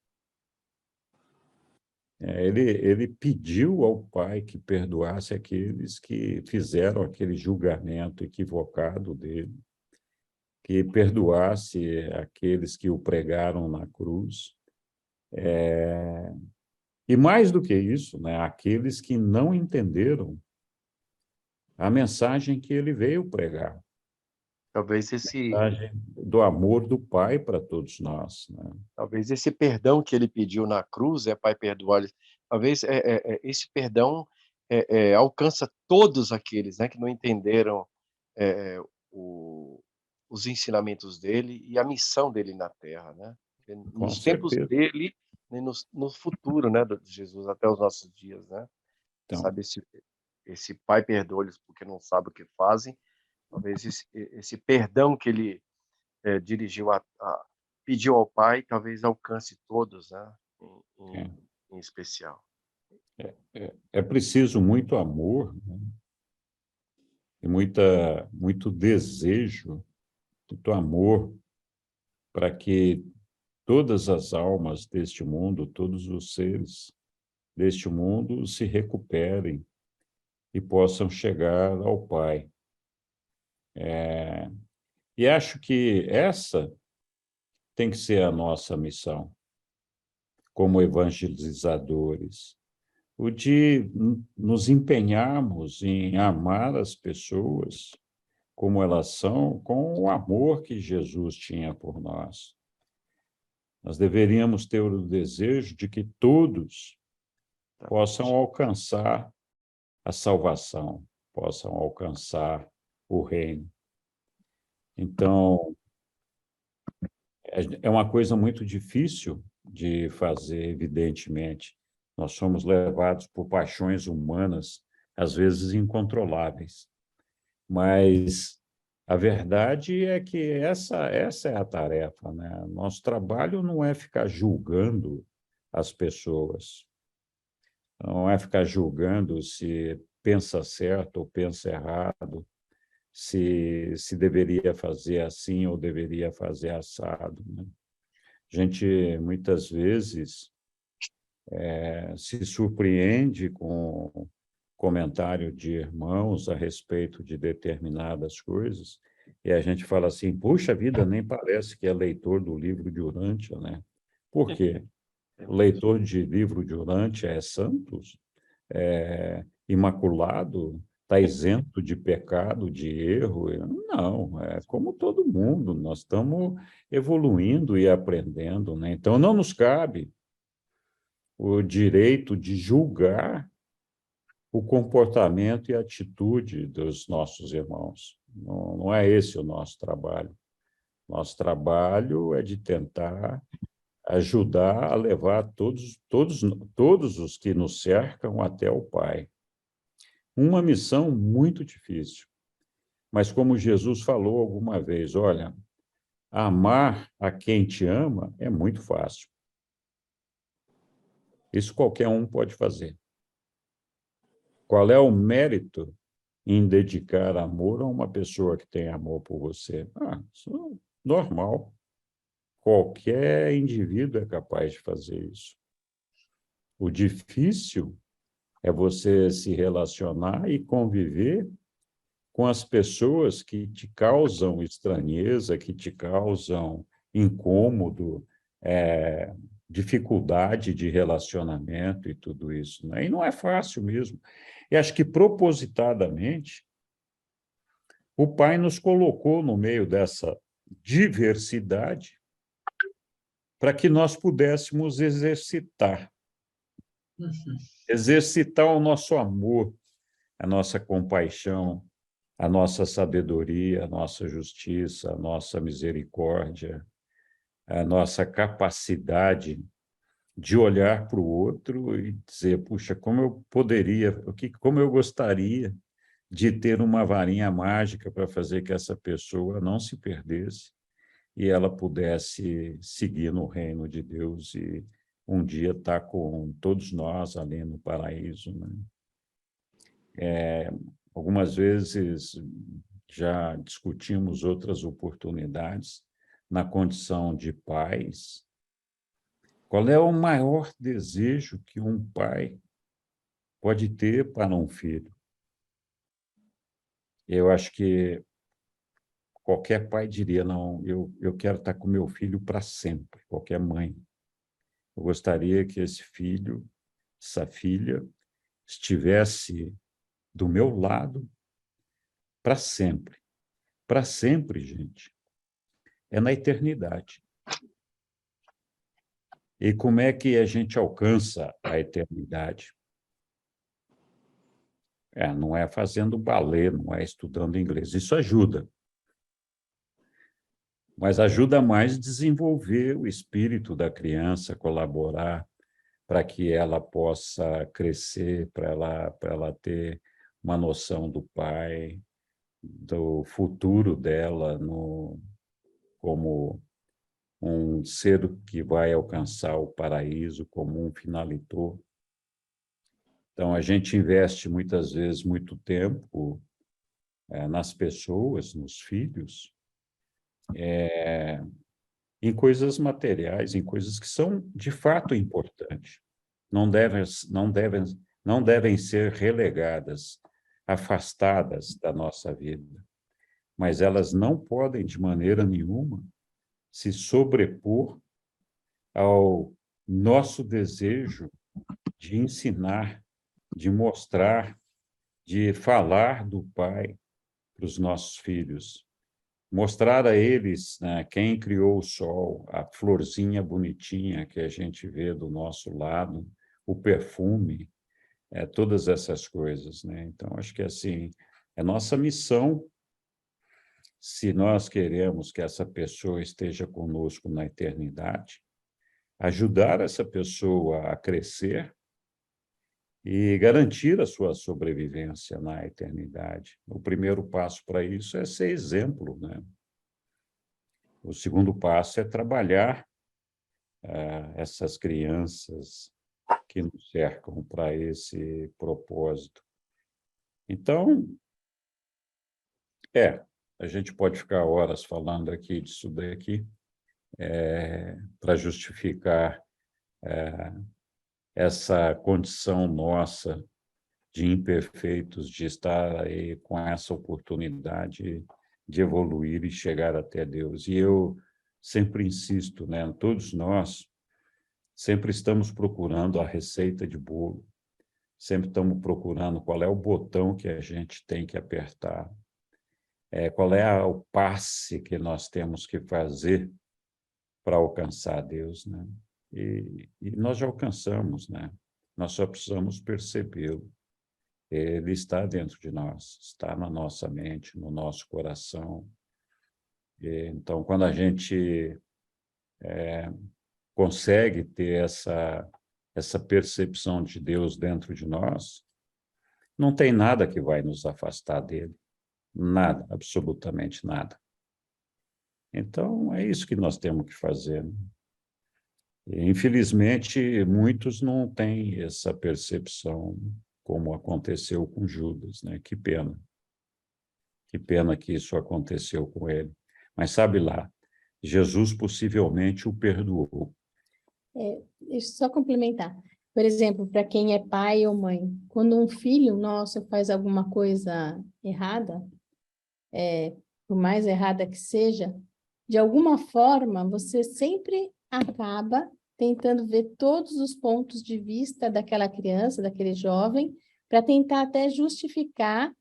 Ele pediu ao Pai que perdoasse aqueles que fizeram aquele julgamento equivocado dele, que perdoasse aqueles que o pregaram na cruz. E mais do que isso, né, aqueles que não entenderam a mensagem que ele veio pregar. Talvez A mensagem do amor do Pai para todos nós, né? talvez esse perdão que ele pediu na cruz, Pai, perdoa-lhes, talvez esse perdão alcança todos aqueles, né, que não entenderam os ensinamentos dele e a missão dele na Terra, né? Com Nos tempos certeza. dele e no futuro, né, de Jesus até os nossos dias, né? Então, Sabe, esse Pai perdoa-lhes porque não sabe o que fazem. Talvez esse perdão que ele pediu ao Pai, talvez alcance todos, né? Em especial. é preciso muito amor, né? E muito desejo, muito amor para que todas as almas deste mundo, todos os seres deste mundo se recuperem e possam chegar ao Pai. E acho que essa tem que ser a nossa missão, como evangelizadores, o de nos empenharmos em amar as pessoas como elas são, com o amor que Jesus tinha por nós. Nós deveríamos ter o desejo de que todos possam alcançar a salvação, possam alcançar o reino. Então, é uma coisa muito difícil de fazer, evidentemente. Nós somos levados por paixões humanas, às vezes incontroláveis. Mas a verdade é que essa é a tarefa, né? Nosso trabalho não é ficar julgando as pessoas, não é ficar julgando se pensa certo ou pensa errado, se deveria fazer assim ou deveria fazer assado, né? A gente, muitas vezes, se surpreende com comentário de irmãos a respeito de determinadas coisas, e a gente fala assim, puxa vida, nem parece que é leitor do livro de Urântia, né? Por quê? O leitor de livro de Urântia é santo, é imaculado, está isento de pecado, de erro? Não, é como todo mundo, nós estamos evoluindo e aprendendo, né? Então, não nos cabe o direito de julgar o comportamento e a atitude dos nossos irmãos. Não é esse o nosso trabalho. Nosso trabalho é de tentar ajudar a levar todos os que nos cercam até o Pai. Uma missão muito difícil, mas como Jesus falou alguma vez, olha, amar a quem te ama é muito fácil. Isso qualquer um pode fazer. Qual é o mérito em dedicar amor a uma pessoa que tem amor por você? Isso é normal. Qualquer indivíduo é capaz de fazer isso. O difícil é você se relacionar e conviver com as pessoas que te causam estranheza, que te causam incômodo, dificuldade de relacionamento e tudo isso, né? E não é fácil mesmo. E acho que, propositadamente, O Pai nos colocou no meio dessa diversidade para que nós pudéssemos exercitar o nosso amor, a nossa compaixão, a nossa sabedoria, a nossa justiça, a nossa misericórdia, a nossa capacidade de olhar para o outro e dizer, puxa, como eu poderia, como eu gostaria de ter uma varinha mágica para fazer que essa pessoa não se perdesse e ela pudesse seguir no reino de Deus e um dia estar com todos nós ali no paraíso, né? Algumas vezes já discutimos outras oportunidades na condição de pais. Qual é o maior desejo que um pai pode ter para um filho? Eu acho que qualquer pai diria, não, eu quero estar com meu filho para sempre, qualquer mãe. Eu gostaria que esse filho, essa filha, estivesse do meu lado para sempre. Para sempre, gente. É na eternidade. E como é que a gente alcança a eternidade? Não é fazendo balé, não é estudando inglês. Isso ajuda. Mas ajuda mais desenvolver o espírito da criança, colaborar para que ela possa crescer, para ela ter uma noção do pai, do futuro dela como um ser que vai alcançar o paraíso, como um finalitor. Então, a gente investe muitas vezes muito tempo nas pessoas, nos filhos, em coisas materiais, em coisas que são de fato importantes. Não devem ser relegadas, afastadas da nossa vida, mas elas não podem, de maneira nenhuma, se sobrepor ao nosso desejo de ensinar, de mostrar, de falar do Pai para os nossos filhos, mostrar a eles, né, quem criou o sol, a florzinha bonitinha que a gente vê do nosso lado, o perfume, todas essas coisas, né? Então, acho que assim, é nossa missão, se nós queremos que essa pessoa esteja conosco na eternidade, ajudar essa pessoa a crescer e garantir a sua sobrevivência na eternidade. O primeiro passo para isso é ser exemplo, né? O segundo passo é trabalhar essas crianças que nos cercam para esse propósito. Então, a gente pode ficar horas falando aqui disso daqui, para justificar essa condição nossa de imperfeitos, de estar aí com essa oportunidade de evoluir e chegar até Deus. E eu sempre insisto, né? Todos nós sempre estamos procurando a receita de bolo, sempre estamos procurando qual é o botão que a gente tem que apertar, qual é o passe que nós temos que fazer para alcançar Deus, né? E nós já alcançamos, né? Nós só precisamos percebê-lo. Ele está dentro de nós, está na nossa mente, no nosso coração. Então, quando a gente consegue ter essa percepção de Deus dentro de nós, não tem nada que vai nos afastar dele. Nada, absolutamente nada. Então, é isso que nós temos que fazer, né? Infelizmente, muitos não têm essa percepção, como aconteceu com Judas, né? Que pena. Que pena que isso aconteceu com ele. Mas sabe lá, Jesus possivelmente o perdoou. Deixa eu só complementar. Por exemplo, para quem é pai ou mãe, quando um filho nosso faz alguma coisa errada, por mais errada que seja, de alguma forma, você sempre acaba tentando ver todos os pontos de vista daquela criança, daquele jovem, para tentar até justificar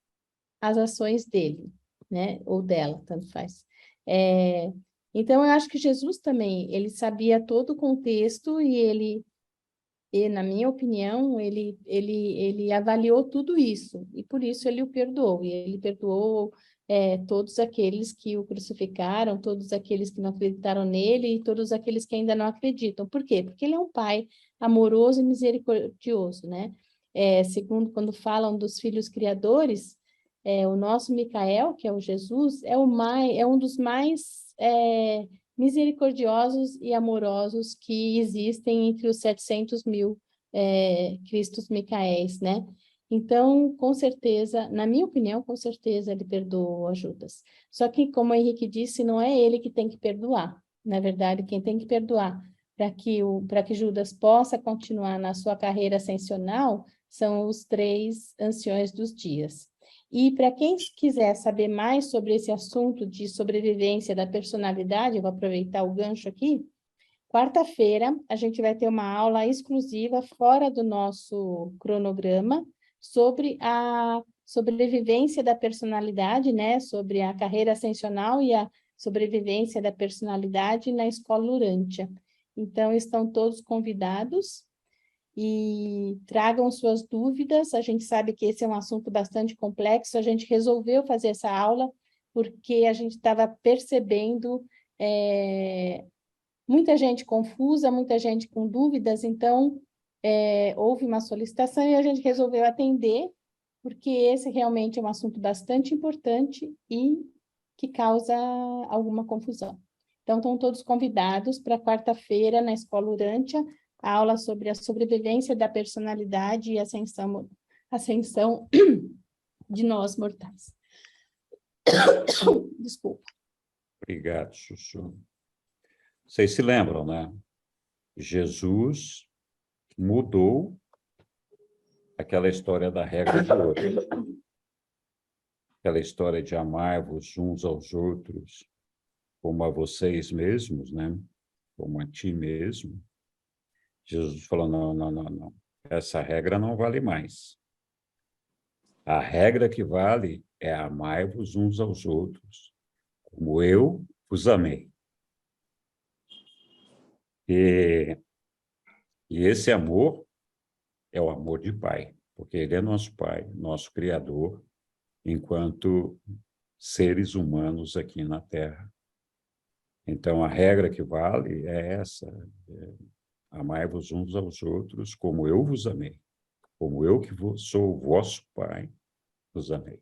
as ações dele. né? Ou dela, tanto faz. Então, eu acho que Jesus também, ele sabia todo o contexto e na minha opinião, ele avaliou tudo isso, e por isso ele o perdoou. E ele perdoou todos aqueles que o crucificaram, todos aqueles que não acreditaram nele e todos aqueles que ainda não acreditam. Por quê? Porque ele é um pai amoroso e misericordioso, né? Segundo, quando falam dos filhos criadores, o nosso Micael, que é o Jesus, é um dos mais misericordiosos e amorosos que existem entre os 700.000 Cristos Micaéis, né? Então, com certeza, na minha opinião, com certeza ele perdoou a Judas. Só que, como o Henrique disse, não é ele que tem que perdoar. Na verdade, quem tem que perdoar para que Judas possa continuar na sua carreira ascensional são os 3 anciões dos dias. E para quem quiser saber mais sobre esse assunto de sobrevivência da personalidade, eu vou aproveitar o gancho aqui, quarta-feira a gente vai ter uma aula exclusiva fora do nosso cronograma sobre a sobrevivência da personalidade, né? Sobre a carreira ascensional e a sobrevivência da personalidade na Escola Urântia. Então, estão todos convidados e tragam suas dúvidas. A gente sabe que esse é um assunto bastante complexo, a gente resolveu fazer essa aula porque a gente estava percebendo muita gente confusa, muita gente com dúvidas, então houve uma solicitação e a gente resolveu atender, porque esse realmente é um assunto bastante importante e que causa alguma confusão. Então, estão todos convidados para quarta-feira na Escola Urântia, a aula sobre a sobrevivência da personalidade e ascensão de nós mortais. Desculpa. Obrigado, Chuchu. Vocês se lembram, né? Jesus mudou aquela história da regra de ouro. Aquela história de amar-vos uns aos outros como a vocês mesmos, né? Como a ti mesmo. Jesus falou, não. Essa regra não vale mais. A regra que vale é amai-vos uns aos outros, como eu vos amei. E esse amor é o amor de pai, porque ele é nosso pai, nosso criador, enquanto seres humanos aqui na Terra. Então, a regra que vale é essa, amai-vos uns aos outros como eu vos amei, como eu que sou o vosso pai, vos amei.